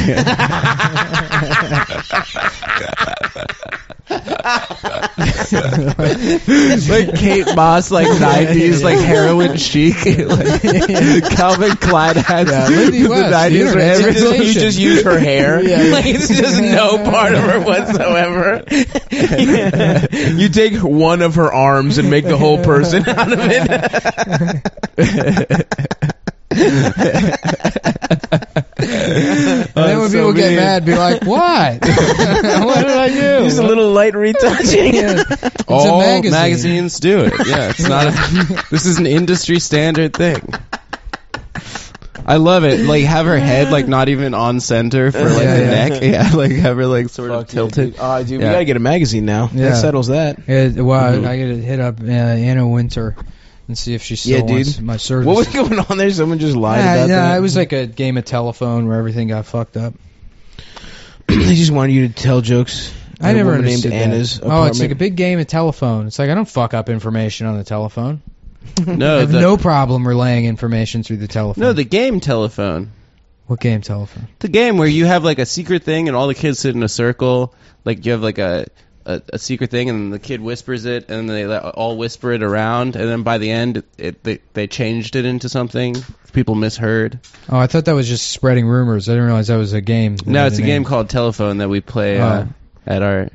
Like Kate Moss, like 90s, like heroin chic, like Calvin Klein hats. Yeah, Lindy West, the 90s where You just use her hair. Like it's just no part of her whatsoever. You take one of her arms and make the whole person out of it. And then when people get mad, be like, "What? What did I do?" Just a little light retouching. It's All a magazine. magazines do it. Yeah, it's not. This is an industry standard thing. I love it. Like have her head like not even on center for like the neck. Yeah, like have her like sort of tilted. Dude, we gotta get a magazine now. Yeah. That settles that. I gotta hit up Anna Winter and see if she still wants my service. What was going on there? Someone just lied about that? Yeah, it was like a game of telephone where everything got fucked up. They just wanted you to tell jokes. I never named understood Anna's that. apartment. Oh, it's like a big game of telephone. It's like I don't fuck up information on the telephone. No, I have no problem relaying information through the telephone. No, the game telephone. What game telephone? The game where you have like a secret thing and all the kids sit in a circle. Like you have like a secret thing and the kid whispers it and they all whisper it around and then by the end they changed it into something people misheard. Oh, I thought that was just spreading rumors. I didn't realize that was a game. No, it's a game called Telephone that we play at our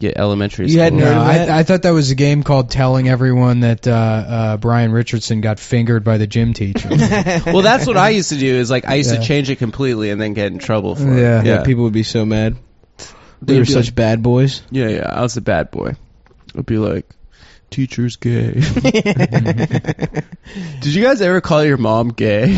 elementary school. You hadn't heard of that? I thought that was a game called telling everyone that Brian Richardson got fingered by the gym teacher. Well, that's what I used to do. Is like I used to change it completely and then get in trouble for it. Yeah, people would be so mad. They were such bad boys. Yeah, I was a bad boy. I'd be like, teacher's gay. Did you guys ever call your mom gay?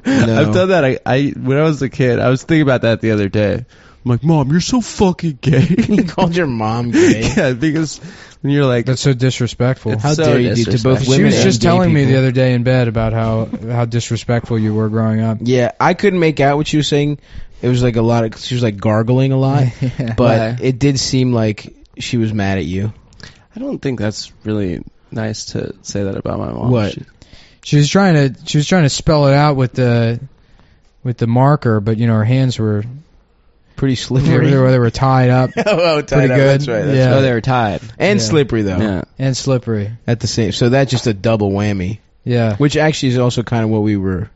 No. I've done that. I when I was a kid, I was thinking about that the other day. I'm like, Mom, you're so fucking gay. You called your mom gay? Yeah, because when you're like... That's so disrespectful. How so dare you do to both women She was and just gay telling me people. the other day in bed about how disrespectful you were growing up. Yeah, I couldn't make out what she was saying. It was like a lot of... She was like gargling a lot. Yeah. But it did seem like she was mad at you. I don't think that's really nice to say that about my mom. What? She was trying to spell it out with the marker, but her hands were Pretty slippery. they were tied up. tied pretty up. good. That's right. Yeah. Oh, they were tied. And Yeah. slippery, though. Yeah. And slippery. At the same... So that's just a double whammy. Yeah. Which actually is also kind of what we were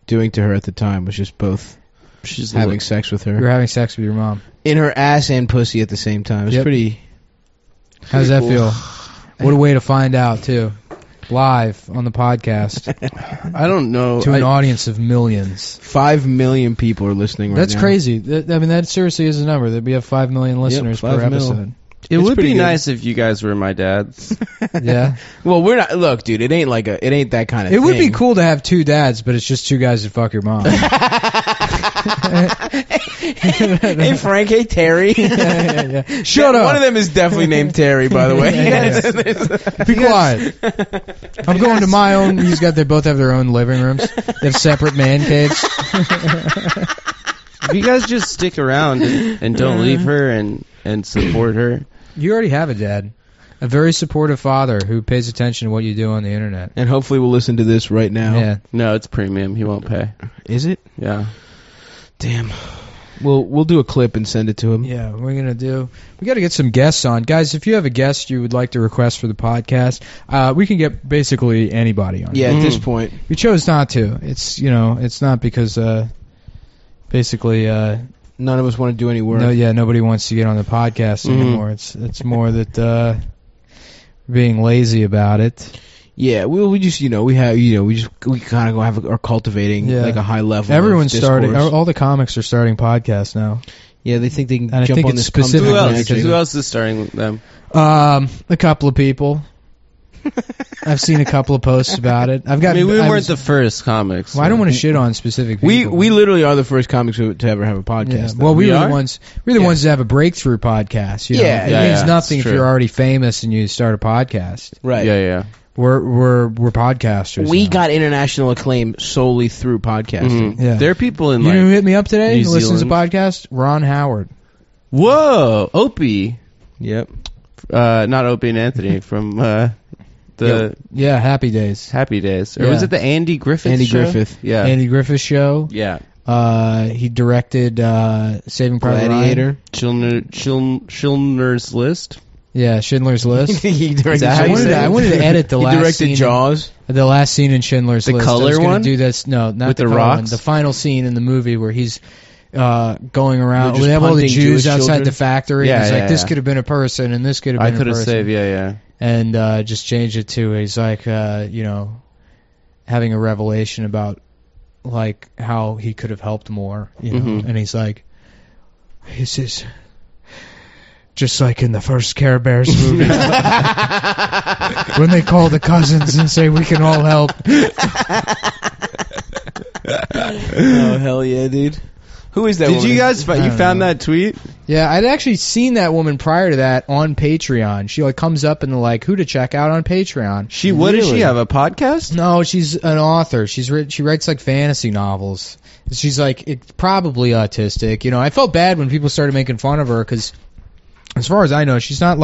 doing to her at the time, was just both She's having sex with You were her. having sex with your mom. In her ass and pussy at the same time. It's Yep. pretty... How does that cool. feel? What a way to find out, too. Live on the podcast I don't know. to an audience of millions. 5 million people are listening right That's now. crazy. That seriously is a number. That we have 5 million listeners 5 per mil. episode. It It's would pretty be good. nice if you guys were my dads. Yeah. Well, we're not... Look, dude, it ain't that kind of It thing. would be cool to have 2 dads, but it's just 2 guys that fuck your mom. Hey, Frank. Hey, Terry. Shut up. One of them is definitely named Terry, by the way. Be quiet. I'm going to my own. They both have their own living rooms. They have separate man caves. If you guys just stick around and don't leave her and support her. You already have a dad. A very supportive father who pays attention to what you do on the internet. And hopefully we'll listen to this right now. Yeah. No, it's premium. He won't pay. Is it? Yeah. Damn. We'll do a clip and send it to him. Yeah, we got to get some guests on. Guys, if you have a guest you would like to request for the podcast, we can get basically anybody on. Yeah, at this point. We chose not to. It's, it's not because basically none of us want to do any work. Nobody wants to get on the podcast anymore. It's more that we're being lazy about it. Yeah, we just we kind of have are cultivating like a high level. Everyone's starting. All the comics are starting podcasts now. Yeah, they think they can and jump on this specific. Who else is starting them? A couple of people. I've seen a couple of posts about it. We weren't the first comics. Well, I don't want to shit on specific people. We literally are the first comics to ever have a podcast. Yeah. Well, we were the ones. We're the ones that have a breakthrough podcast. It means nothing if you're already famous and you start a podcast. Right. Yeah. We're podcasters. We got international acclaim solely through podcasting. Yeah. There are people in you know who hit me up today? New Who listens to Zealand. podcast? Ron Howard. Whoa, Opie. Yep. Not Opie and Anthony from Happy Days. Happy Days. Or was it the Andy Griffith show? Griffith. Yeah. Andy Griffith show. Yeah. He directed Saving Private Gladiator. Ryan. Schindler's List. Yeah, Schindler's List. He directed. I wanted to edit the he last directed scene. Jaws. The last scene in Schindler's List. The color I was one? Do this. No, not with the the color rocks. one. The final scene in the movie where he's going around. Just They have all the punting Jews Jewish outside children? the factory. Yeah, He's like, this yeah. could have been a person, and this could have been I a could have person. saved. Yeah. And just change it to he's like, having a revelation about like how he could have helped more, and he's like, he says, just like in the first Care Bears movie, when they call the cousins and say we can all help. Oh hell yeah, dude! Who is that? Did woman? you guys? You found that tweet? Yeah, I'd actually seen that woman prior to that on Patreon. She comes up in the who to check out on Patreon. What does she have? A podcast? No, she's an author. She writes fantasy novels. She's probably autistic. I felt bad when people started making fun of her because, as far as I know, she's not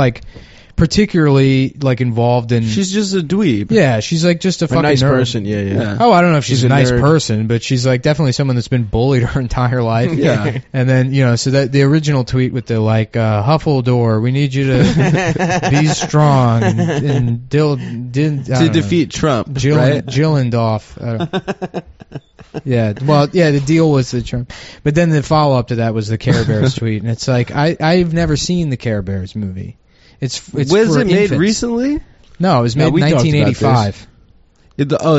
particularly involved in. She's just a dweeb. Yeah, she's just a fucking nice nerd. person. Yeah. Oh, I don't know if she's a nice nerd. person, but she's definitely someone that's been bullied her entire life. Yeah. And then so that the original tweet with the Huffledore, we need you to be strong and To defeat Trump, right? Gillendorf. Yeah, well, the deal was the Trump, but then the follow up to that was the Care Bears tweet, and it's I've never seen the Care Bears movie. It's Was for it made infants. recently? No, it was made in we talked about 1985.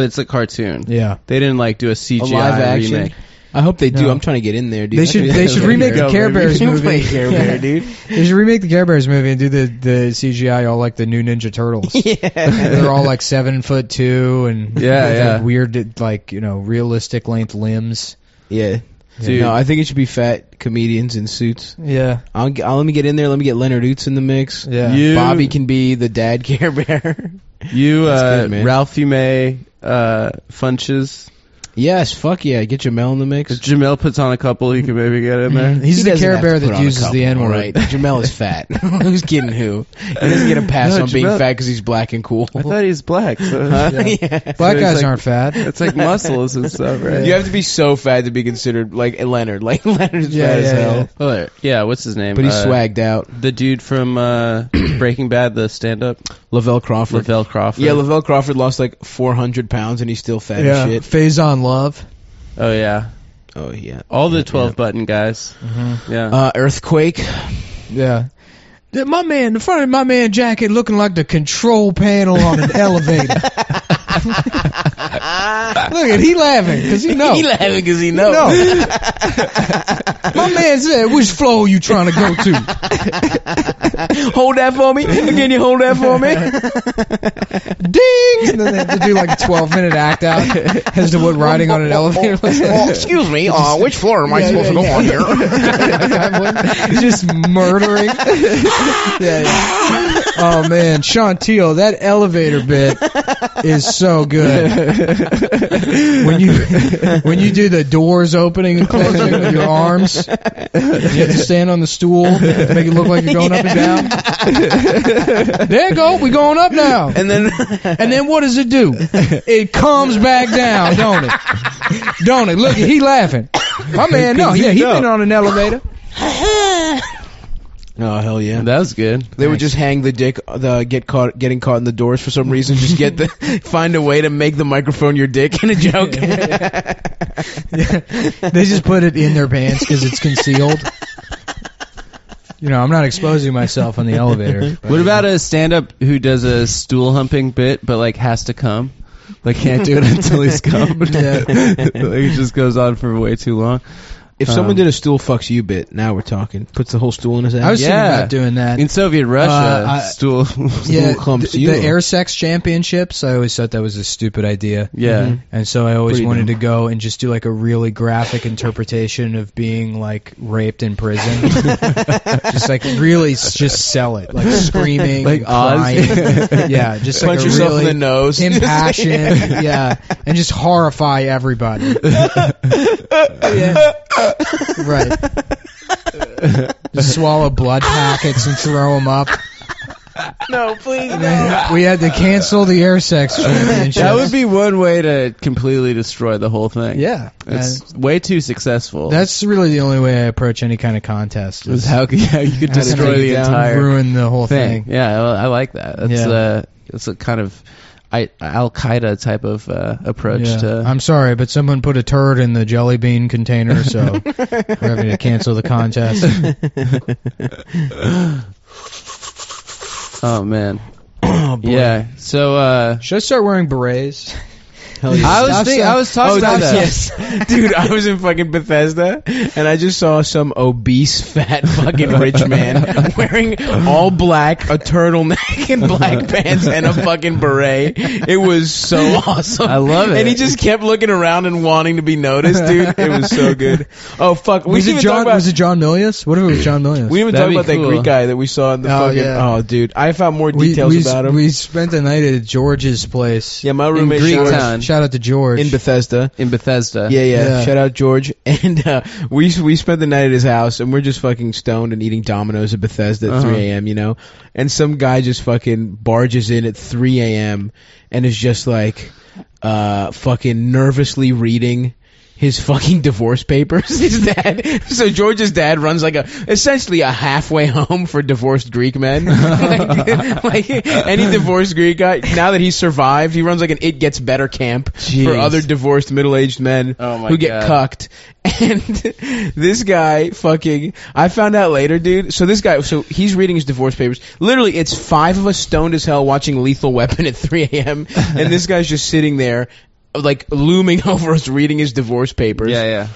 It's a cartoon. Yeah, They didn't do a CGI live action? remake. I hope they do. No. I'm trying to get in there, dude. they should remake the Care Bears movie. Care Bear, dude. They should remake the Care Bears movie and do the CGI all like the new Ninja Turtles. Yeah. They're all 7'2" and Yeah. weird realistic length limbs. Yeah. Dude. No, I think it should be fat comedians in suits. Yeah, Let me get in there. Let me get Leonard Oots in the mix. yeah. Bobby can be the dad Care Bear. Good, man. Ralphie May Funches. Yes, fuck yeah. Get Jamel in the mix. If Jamel puts on a couple, he could maybe get in there. He's He the doesn't Care have to Bear put that on a uses couple, the N-word. Right. Jamel is fat. Who's kidding who? He doesn't get a pass No, on being Jamel- fat because he's black and cool. I thought he's black. So Yeah. Black So guys it's aren't fat. It's muscles and stuff, right? You have to be so fat to be considered like Leonard. Leonard's Yeah, fat as yeah, hell. Well, yeah, what's his name? But he's swagged out. The dude from Breaking Bad, the stand-up, Lavelle Crawford. Lavelle Crawford. Yeah, Lavelle Crawford lost 400 pounds and he's still fat as shit. Faison Love. Oh yeah, Oh, yeah. all the 12-button guys. Mm-hmm. Yeah. Earthquake. Yeah. The front of my man jacket looking like the control panel on an elevator. Look at he laughing because he knows. He laughing because he knows. My man said, "Which floor you trying to go to?" Hold that for me. Can you hold that for me? Ding! And then they have to do a 12-minute act out as to what riding on an elevator looks like. Excuse me. Which floor am I supposed to go on here? Just murdering. Yeah. Oh man, Chantil, that elevator bit is so good. When you do the doors opening and closing with your arms, you have to stand on the stool to make it look like you're going up and down. There you go, we're going up now. And then what does it do? It comes back down, don't it? Don't it? Look, he laughing. My man, no, yeah, he'd been on an elevator. Oh hell yeah! That was good. They would just hang the dick, getting caught in the doors for some reason. Just find a way to make the microphone your dick in a joke. Yeah. They just put it in their pants because it's concealed. You know, I'm not exposing myself on the elevator. What about a stand-up who does a stool humping bit, but like has to come? Like can't do it until he's come. Yeah. Like it just goes on for way too long. If someone did a stool fucks you bit, now we're talking. Puts the whole stool in his ass. I was thinking about doing that. In Soviet Russia, stool humps you. The air sex championships, I always thought that was a stupid idea. Yeah. Mm-hmm. And so I always wanted to go and just do like a really graphic interpretation of being like raped in prison. Just like really just sell it. Like screaming, like crying. Yeah, just punch like yourself really in the nose. Impassioned. Yeah. And just horrify everybody. Yeah. Right. Just swallow blood packets and throw them up. No, please. No. We had to cancel the air sex championship. That would be one way to completely destroy the whole thing. Yeah. It's way too successful. That's really the only way I approach any kind of contest. Is how you could destroy the entire ruin the whole thing. Yeah, I like that. It's a kind of Al-Qaeda type of approach to... I'm sorry, but someone put a turd in the jelly bean container, so we're having to cancel the contest. Oh, man. Oh, boy. Yeah, so... should I start wearing berets? Hell yeah. I was talking about that. Yes. Dude, I was in fucking Bethesda, and I just saw some obese, fat fucking rich man wearing all black, a turtleneck and black pants, and a fucking beret. It was so awesome. I love it. And he just kept looking around and wanting to be noticed, dude. It was so good. Oh, fuck. Was it John Milius? What if it was John Milius? We didn't even talk about that Greek guy that we saw in the fucking... Yeah. Oh, dude. I found more details about him. We spent the night at George's place. Yeah, my roommate Greek George. Town. Shout out to George. In Bethesda. Yeah. Shout out George. And we spent the night at his house, and we're just fucking stoned and eating Domino's at Bethesda at 3 a.m., you know? And some guy just fucking barges in at 3 a.m. and is just like fucking nervously reading his fucking divorce papers. His dad. So George's dad runs like essentially a halfway home for divorced Greek men. like any divorced Greek guy. Now that he's survived, he runs like an It Gets Better camp for other divorced middle-aged men who get cucked. And this guy fucking, I found out later, dude. So this guy, so he's reading his divorce papers. Literally, it's 5 of us stoned as hell watching Lethal Weapon at 3 a.m. And this guy's just sitting there, like looming over us reading his divorce papers. Yeah.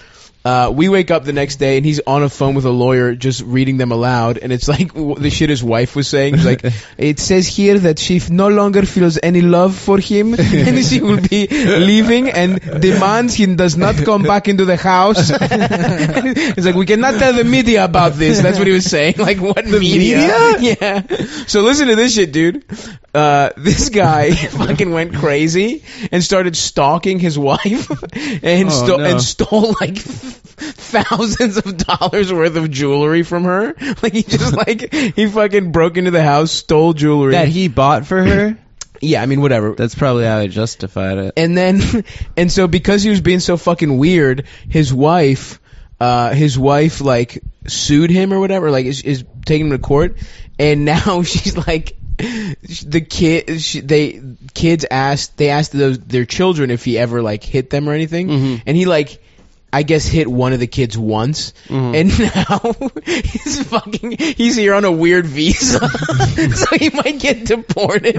We wake up the next day and he's on a phone with a lawyer just reading them aloud, and it's like the shit his wife was saying. He's like, it says here that she no longer feels any love for him and she will be leaving and demands he does not come back into the house. He's like, we cannot tell the media about this. That's what he was saying. Like, what media? Yeah. So listen to this shit, dude. This guy fucking went crazy and started stalking his wife and stole like thousands of dollars worth of jewelry from her. Like he fucking broke into the house, stole jewelry that he bought for her. Yeah, I mean, whatever. That's probably how he justified it. And so because he was being so fucking weird, his wife like sued him or whatever, like is taking him to court, and now she's like, kids asked their children if he ever like hit them or anything, and he like, I guess, hit one of the kids once, and now he's here on a weird visa, so he might get deported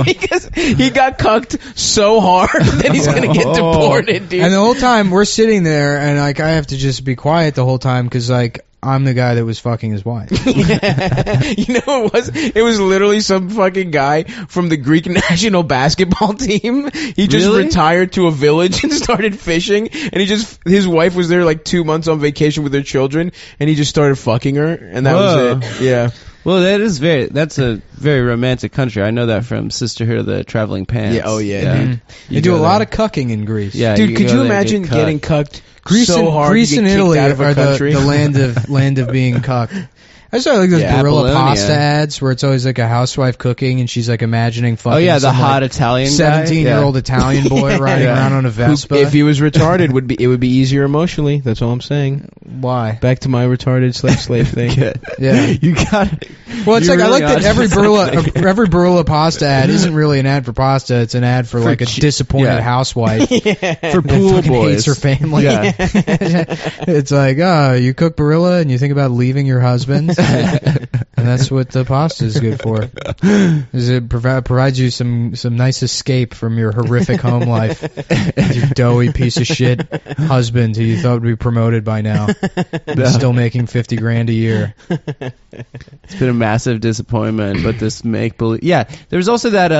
because he got cucked so hard that he's gonna get deported, dude. And the whole time we're sitting there, and like I have to just be quiet the whole time because like I'm the guy that was fucking his wife. Yeah. You know what it was? It was literally some fucking guy from the Greek national basketball team. He just retired to a village and started fishing, and his wife was there like 2 months on vacation with their children, and he just started fucking her, and that was it. Yeah. Well, that's a very romantic country. I know that from Sisterhood of the Traveling Pants. Yeah, oh yeah. Dude. They do a lot of cucking in Greece. Yeah, dude, could you imagine getting cucked Greece so hard? Greece and Italy out of are country? the land of being cucked. I saw like those Yeah, Barilla Apollonia. pasta ads where it's always like a housewife cooking and she's like imagining fucking Oh yeah, the some, hot like, Italian guy. 17-year-old Italian boy riding around on a Vespa. If he was retarded, it would be easier emotionally. That's all I'm saying. Why? Back to my retarded slave thing. Yeah. You got. Well, it's You're like I really like that on every something. Barilla pasta ad isn't really an ad for pasta. It's an ad for like a disappointed housewife for that pool fucking boys. hates her family. Yeah. It's like, oh, you cook Barilla and you think about leaving your husband, and that's what the pasta is good for. Is it provides you some nice escape from your horrific home life, with your doughy piece of shit husband who you thought would be promoted by now, and still making $50,000 a year. It's been a massive disappointment, but this make believe. Yeah, there was also that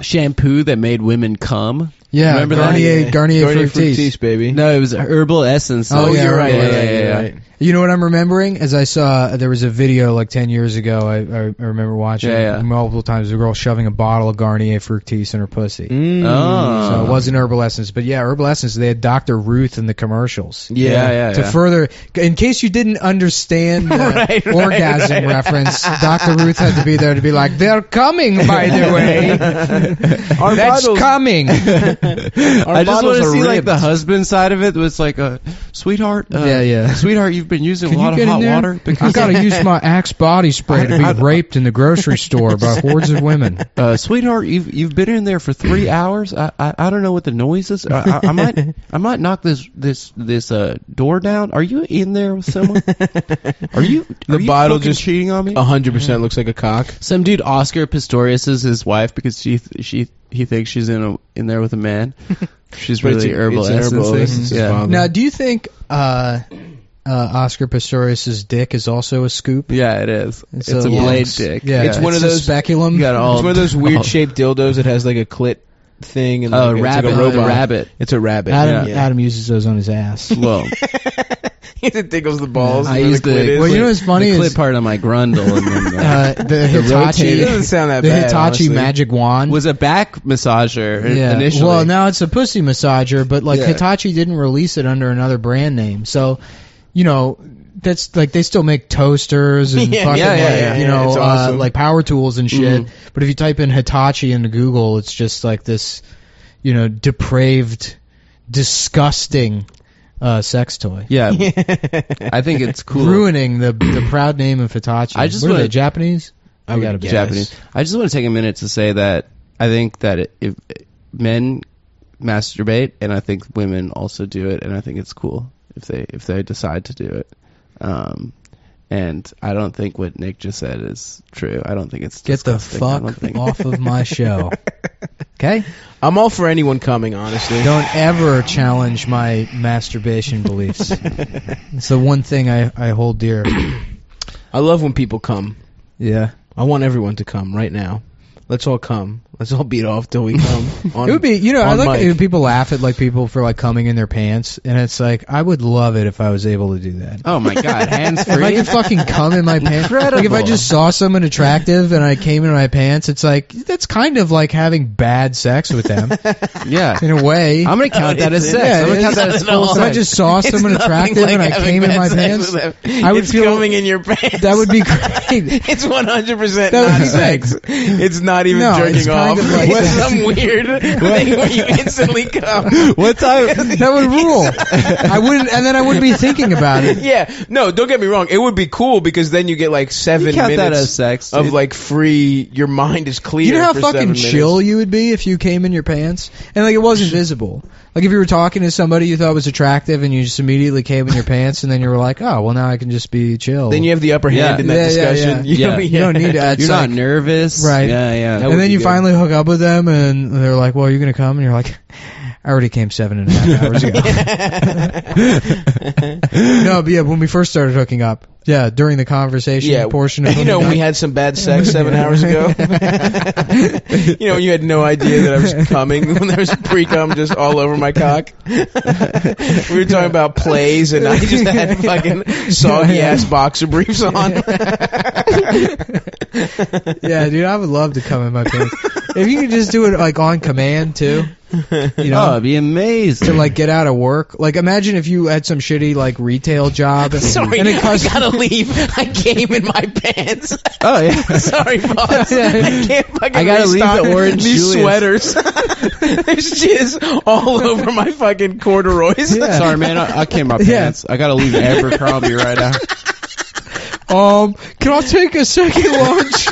shampoo that made women cum. Yeah, Remember Garnier that? Garnier Garnier Fructis. Fructis, baby. No, it was herbal essence. Oh, yeah, you're right. yeah, You're right. You know what I'm remembering? As I saw, there was a video like 10 years ago. I remember watching multiple times. A girl shoving a bottle of Garnier Fructis in her pussy. Oh. So it wasn't Herbal Essence, but yeah, Herbal Essence. They had Dr. Ruth in the commercials. Yeah. To further, in case you didn't understand the orgasm reference, Dr. Ruth had to be there to be like, "They're coming, by the way. That's coming." I just want to are see like ribbed. the husband side of it. Was like, sweetheart. Sweetheart, you've been using a lot of hot water. I gotta use my Axe body spray to be raped in the grocery store by hordes of women. Sweetheart, you've been in there for 3 hours. I don't know what the noise is. I might knock this door down. Are you in there with someone? Are you bottle fucking just cheating on me? 100% looks like a cock. Some dude, Oscar Pistorius, is his wife because he thinks she's in there with a man. She's But really herbal it's an essence. herbal essence. Yeah. Now, do you think Oscar Pistorius' dick is also a scoop? Yeah, it is. It's a long- blade dick. Yeah, It's one of a those- speculum. You got all. It's one of those weird shaped dildos that has like a clit thing and like, it's rabbit. like a robot. The rabbit. It's a rabbit. Adam uses those on his ass. Well, It tickles the balls. I where use the clit the. is. Well, you know what's funny the is clit part on my grundle, and then the Hitachi. It doesn't sound that The bad, Hitachi honestly. magic wand. was a back massager initially. Well, now it's a pussy massager, but like Yeah. Hitachi didn't release it under another brand name, so you know that's like they still make toasters and Yeah, fucking yeah, you yeah, know it's awesome. like power tools and shit. Mhm. But if you type in Hitachi into Google, it's just like this, you know, depraved, disgusting sex toy. Yeah, I think it's cool. Ruining the proud name of Hitachi. I just what are wanna- they, Japanese? I gotta would be guess. Japanese. I just want to take a minute to say that I think that if men masturbate, and I think women also do it, and I think it's cool if they decide to do it. And I don't think what Nick just said is true. I don't think it's Get the disgusting. I don't fuck think- off of my show. Okay? I'm all for anyone coming, honestly. Don't ever challenge my masturbation beliefs. It's the one thing I hold dear. I love when people come. Yeah. I want everyone to come right now. Let's all come. Let's all beat off till we come. It would be, you know, I on like mic. when people laugh at like people for like coming in their pants, and it's like I would love it if I was able to do that. Oh my god, hands If I free. could fucking come in my pants, like if I just saw someone attractive and I came in my pants, it's like that's kind of like having bad sex with them Yeah, in a way. I'm gonna count that as sex. Yeah, I'm gonna it's count that not as at all. full If I sex. just saw someone attractive and I came in my pants, I would it's feel coming in your pants. that would be great. It's 100% That would not be sex. It's not even No, jerking it's kind off. of like It's that. some weird thing where you instantly come. What time? That would rule. I wouldn't, and then I wouldn't be thinking about it. Yeah, no, don't get me wrong. It would be cool because then you get like 7 You count that minutes as sex, of dude. like free. Your mind is clear. You know how for fucking 7 chill minutes. you would be if you came in your pants and like it wasn't visible. Like if you were talking to somebody you thought was attractive and you just immediately came in your pants and then you were like, oh well, now I can just be chill. Then you have the upper hand Yeah. in that Yeah, discussion. yeah. Yeah. You don't need to. It's You're like- not nervous, Right. Yeah, yeah. That and would then be you good. finally hook up with them and they're like, well, you're gonna come, and you're like, I already came 7.5 hours ago. No, but yeah, when we first started hooking up, yeah, during the conversation portion of you know, hooking when we up, had some bad sex 7 hours ago. You know, when you had no idea that I was coming, when there was pre-cum just all over my cock. We were talking about plays, and I just had fucking soggy ass boxer briefs on. yeah, dude, I would love to come in my pants. If you could just do it like on command too. You know, it'd be amazing. to like get out of work. Like imagine if you had some shitty like retail job. Sorry, and it cost, I gotta leave. I came in my pants. Oh yeah. Sorry, boss. I can't fucking I gotta leave restock the orange these Julius. sweaters. There's jizz all over my fucking corduroys. Yeah. Sorry, man. I came in my pants. I gotta leave Abercrombie right now. Can I take a second lunch?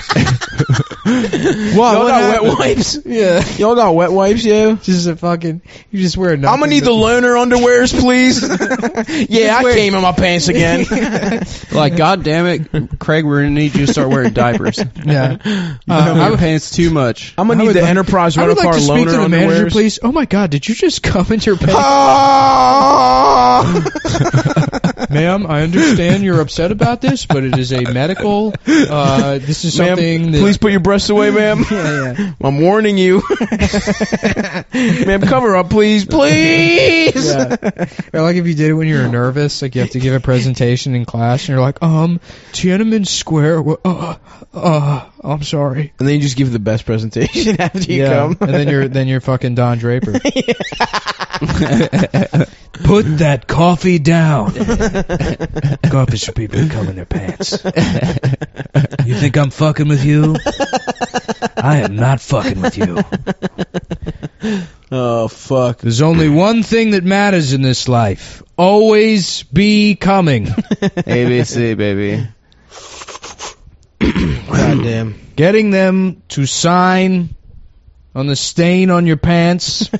Y'all got wet wipes? Yeah. Y'all got wet wipes, yo? Just a fucking, you just wear nothing. I'm gonna need the loaner underwears, please. Yeah, I came in my pants again. Like, God damn it, Craig, we're gonna need you to start wearing diapers. Yeah. I have pants too much. I'm gonna need the Enterprise I would Rental like Car to speak loaner to the manager, underwears. please. Oh my God, did you just come in your pants? Ma'am, I understand you're upset about this, but it is a medical, this is something Ma'am, that... please put your breasts away, ma'am. Yeah. I'm warning you. Ma'am, cover up, please. Please! Yeah. Or like if you did it when you were nervous, like you have to give a presentation in class, and you're like, Tiananmen Square, I'm sorry. And then you just give the best presentation after you come. And then you're fucking Don Draper. Put that coffee down. Coffee's for people who come in their pants. You think I'm fucking with you? I am not fucking with you. Oh, fuck. There's only one thing that matters in this life. Always be coming. ABC, baby. Goddamn. Getting them to sign on the stain on your pants.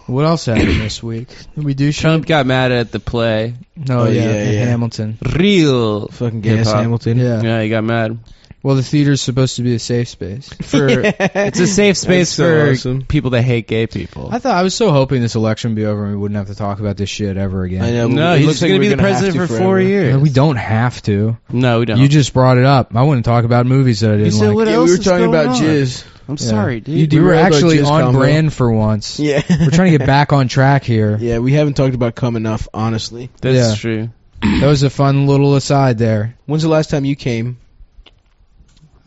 What else happened this week? Did we do shit? Trump got mad at the play. Oh, yeah, yeah. Hamilton. Real Fucking gas hip-hop. Hamilton. Yeah. He got mad. Well, the theater's supposed to be a safe space. It's a safe space so for awesome. people that hate gay people. I was so hoping this election would be over and we wouldn't have to talk about this shit ever again. I know. No, it he's looks like going to we're be the gonna have president to for forever. 4 years. No, we don't have to. No, we don't. You just brought it up. I want to talk about movies that I didn't said like. what Yeah, else we were is talking going about on? jizz. I'm sorry, dude. You were were about actually jizz on combo. brand for once. Yeah. We're trying to get back on track here. Yeah, we haven't talked about cum enough, honestly. That's Yeah. true. That was a fun little aside there. When's the last time you came?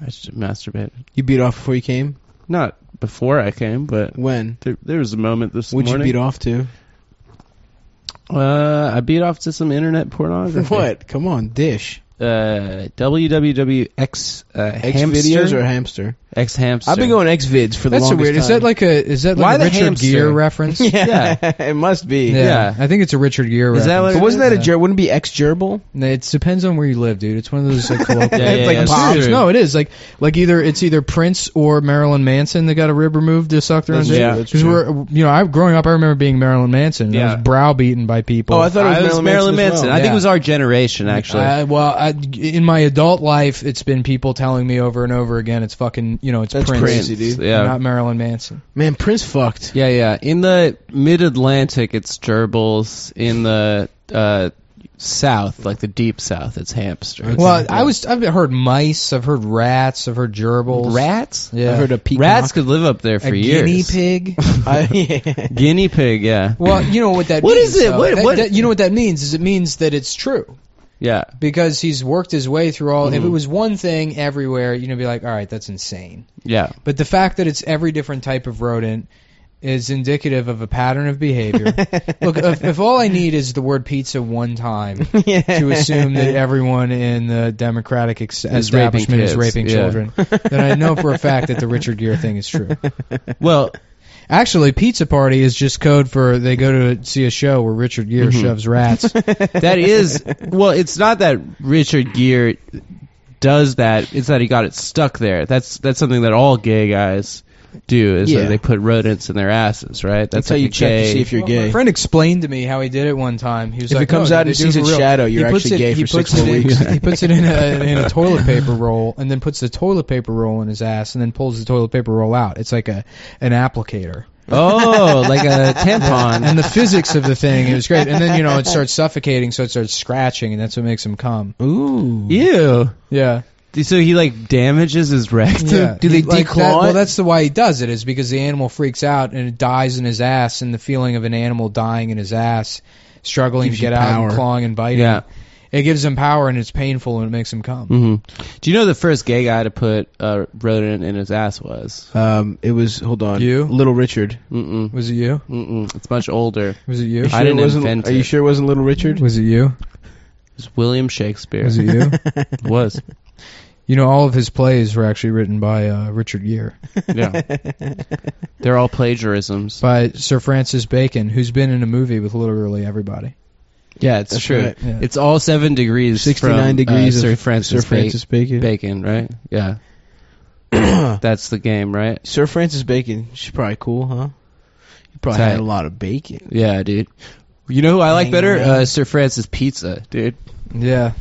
I should masturbate. You beat off before you came? Not before I came, but When? there was a moment this What'd morning. you beat off to? I beat off to some internet pornography. What? Come on, dish. www.x X videos or hamster? X hamster. I've been going X vids for the That's so longest weird. Is time. that Why like a the Richard hamster? Gere reference? Yeah, it must be. Yeah. I think it's a Richard Gere Is that reference. what But wasn't that a Yeah. gerbil? Wouldn't it be X gerbil? It depends on where you live, dude. It's one of those like colloquial. Yeah, it's like yeah, pops. it's true. No, it is like either Prince or Marilyn Manson that got a rib removed to suck their own That's dick. true, that's Because true. growing up, I remember being Marilyn Manson. And I Yeah. was browbeaten by people. Oh, I thought it was Marilyn Manson. Manson. As well. I think Yeah. it was our generation, actually. In my adult life, it's been people telling me over and over again. It's fucking, it's That's Prince, crazy, dude. Yeah. not Marilyn Manson. Man, Prince fucked. Yeah. In the mid-Atlantic, it's gerbils. In the south, like the deep south, it's hamster. Okay. Well, I've heard mice. I've heard rats. I've heard gerbils. Rats? Yeah. I heard a peacock. Rats could live up there for a years. guinea pig. Yeah. Guinea pig, yeah. Well, you know what that What means. is it? though. What- You know what that means? Is it means that it's true. Yeah. Because he's worked his way through all. If it was one thing everywhere, be like, all right, that's insane. Yeah. But the fact that it's every different type of rodent is indicative of a pattern of behavior. Look, if all I need is the word pizza one time to assume that everyone in the Democratic establishment is raping kids. children, then I know for a fact that the Richard Gere thing is true. Well, Actually, pizza party is just code for they go to see a show where Richard Gere shoves rats. that is... Well, it's not that Richard Gere does that. It's that he got it stuck there. That's something that all gay guys do, is that they put rodents in their asses, right? That's how you check to see if you're My gay. friend explained to me how he did it one time. He was If like, it comes "No, out they and do it sees for its real." shadow, you're He puts actually gay he for puts 6 more it in- weeks. He puts it in a toilet paper roll and then puts the toilet paper roll in his ass and then pulls the toilet paper roll out. It's like an applicator. Oh, like a tampon. And the physics of the thing, it was great. And then, it starts suffocating, so it starts scratching, and that's what makes him come. Ooh. Ew. Yeah. So he, damages his rectum? Yeah. Do they Like declaw that- it? Well, that's the why he does it, is because the animal freaks out and it dies in his ass, and the feeling of an animal dying in his ass, struggling Gives to get you out power. and clawing and biting. Yeah. it gives him power and it's painful and it makes him come. Mm-hmm. Do you know the first gay guy to put a rodent in his ass was? It was, hold on. You? Little Richard. Mm-mm. Was it you? Mm-mm. It's much older. Was it you? Sure I didn't it wasn't, invent Are you it. sure it wasn't Little Richard? Was it you? It was William Shakespeare. Was it you? It was. You know, all of his plays were actually written by Richard Gere. Yeah. They're all plagiarisms. By Sir Francis Bacon, who's been in a movie with literally everybody. Yeah, it's That's true. right. Yeah. It's all 7 degrees 69 from, degrees Sir of Francis, Sir Francis Bacon. Bacon, right? Yeah. That's the game, right? Sir Francis Bacon. She's probably cool, huh? You probably Tight. had a lot of bacon. Yeah, dude. You know who I like Hang better? around. Sir Francis Pizza, dude. Yeah.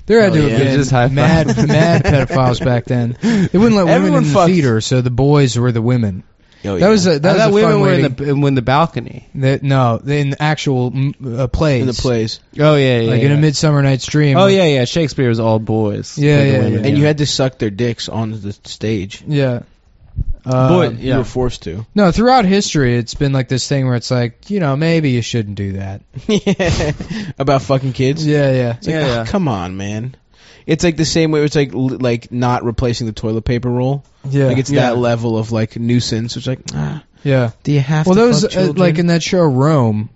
There had to Hell have yeah. been Just high five. mad pedophiles back then. They wouldn't let women Everyone in the fucked. theater, so the boys were the women. Oh, That was a, I that was thought a women fun were way in the balcony. no, in actual plays. in the plays. Oh, yeah, yeah. Like in A Midsummer Night's Dream. Oh, yeah, yeah. Shakespeare was all boys. Yeah, Like the yeah, women, yeah. And you had to suck their dicks on the stage. Yeah. Boy, You yeah. were forced to. No, throughout history, it's been like this thing where it's like, maybe you shouldn't do that. About fucking kids? Yeah, yeah. It's like, Yeah, oh, yeah. come on, man. It's like the same way. It's like not replacing the toilet paper roll. Yeah. Like it's Yeah. that level of like nuisance. It's like, Yeah. do you have Well, to that was fuck children? like in that show Rome,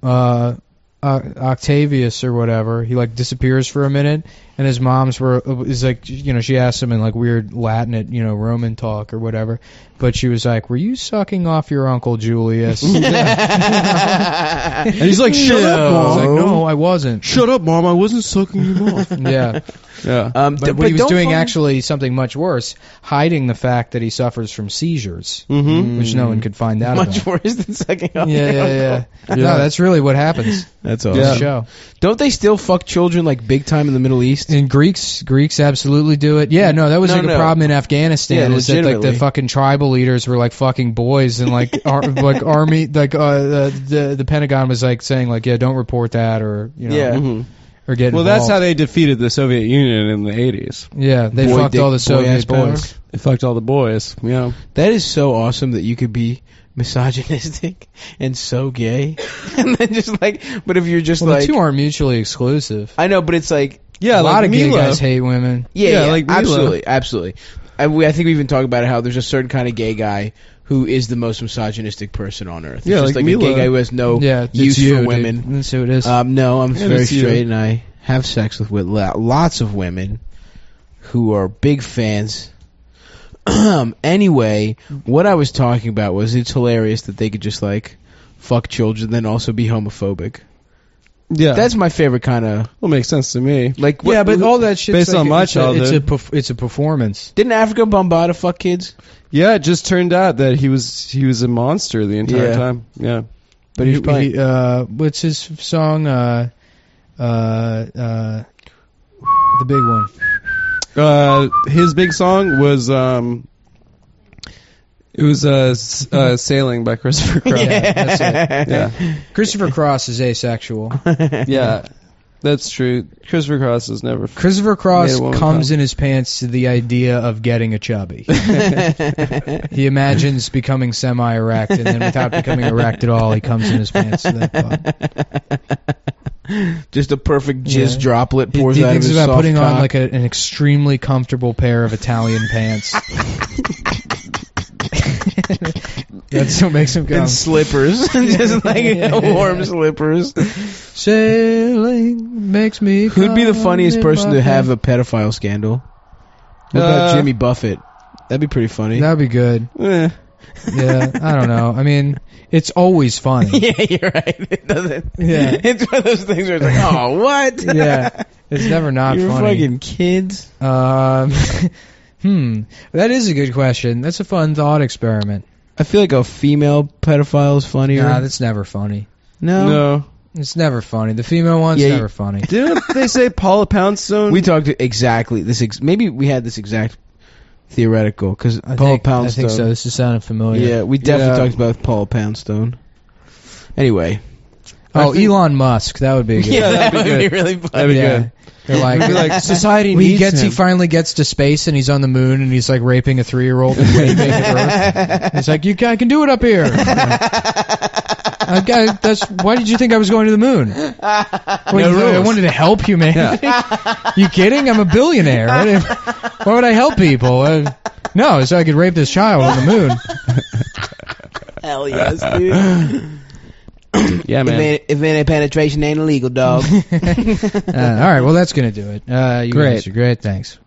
Octavius or whatever. He like disappears for a minute, and his mom's is like, she asked him in like weird Latin at Roman talk or whatever, but she was like, "Were you sucking off your uncle Julius?" And he's like, "Shut up, Mom." I was like, "No, I wasn't." Shut up, Mom. I wasn't sucking you off. Yeah. Yeah. But what he was don't doing fucking- actually something much worse, hiding the fact that he suffers from seizures, Mm-hmm. which no one could find out much about. worse than sucking off Yeah, your yeah, uncle. yeah. No, that's really what happens. That's in awesome. the show. Don't they still fuck children like big time in the Middle East? And Greeks absolutely do it. Yeah, no, that was No, like a no. problem in Afghanistan. Yeah, is that like the legitimately. fucking tribal leaders were like fucking boys, and like like army, like the Pentagon was like saying like, yeah, don't report that, or Yeah. Mm-hmm. or get Well, involved. that's how they defeated the Soviet Union in the 80s. Yeah, they Boy fucked dick- all the boy-ass Soviet boys. They fucked all the boys. Yeah. That is so awesome that you could be misogynistic and so gay, and then just like, but if you're just Well, like, the two aren't mutually exclusive. I know, but it's like, Yeah, a lot like of gay Milo. guys hate women. yeah, like Milo. absolutely. I think we even talk about how there's a certain kind of gay guy who is the most misogynistic person on earth. It's Yeah, just like like a gay Milo. guy who has no Yeah, it's use you, for dude. women. That's who it is. No, I'm Yeah, very it's you. straight, and I have sex with lots of women who are big fans. Anyway, what I was talking about was it's hilarious that they could just like fuck children, then also be homophobic. Yeah. That's my favorite kind of well, makes sense to me. like. yeah, but all that shit based on my childhood. it's a performance. didn't Africa Bambaataa fuck kids? Yeah, it just turned out that he was a monster the entire Yeah. time. Yeah. But he's probably What's his song? The big one. His big song was Sailing by Christopher Cross. Yeah, that's it. Yeah. Christopher Cross is asexual. Yeah. That's true. Christopher Cross has never Christopher Cross made a woman comes come. in his pants to the idea of getting a chubby. He imagines becoming semi-erect, and then without becoming erect at all, he comes in his pants to that thought. just a perfect jizz Yeah. droplet He pours out of thinks his about soft putting on cock. like an extremely comfortable pair of Italian pants. That's what makes him come. and slippers, just like Yeah. warm slippers. Sailing makes me. Who'd be the come funniest in person my to have pants. a pedophile scandal? What about Jimmy Buffett? That'd be pretty funny. That'd be good. Eh. Yeah, I don't know. I mean, it's always funny. Yeah, you're right. It doesn't. Yeah. It's one of those things where it's like, oh, what? Yeah, it's never not You're funny. fucking kids. That is a good question. That's a fun thought experiment. I feel like a female pedophile is funnier. Nah, that's never funny. No. It's never funny. The female one's Yeah, never funny. Didn't they say Paula Poundstone? We talked exactly this. Maybe we had this exact theoretical because I Paula think Poundstone. so. This is sounding familiar. Yeah, we definitely Yeah. talked about Paula Poundstone. Anyway. Oh, I think- Elon Musk. That would be good. Yeah, that'd be that would good. be really funny. That'd be Yeah. good. They're like, Be like, society he needs him. finally gets to space and he's on the moon and he's like raping a 3-year-old and waving at Earth. It's like, I can do it up here. Why did you think I was going to the moon? I wanted to help humanity. You kidding? I'm a billionaire. Why would I help people? No, so I could rape this child on the moon. Hell yes, dude. Yeah, man. If any penetration ain't illegal, dog. All right, well, that's going to do it. You Great. guys are great. Thanks.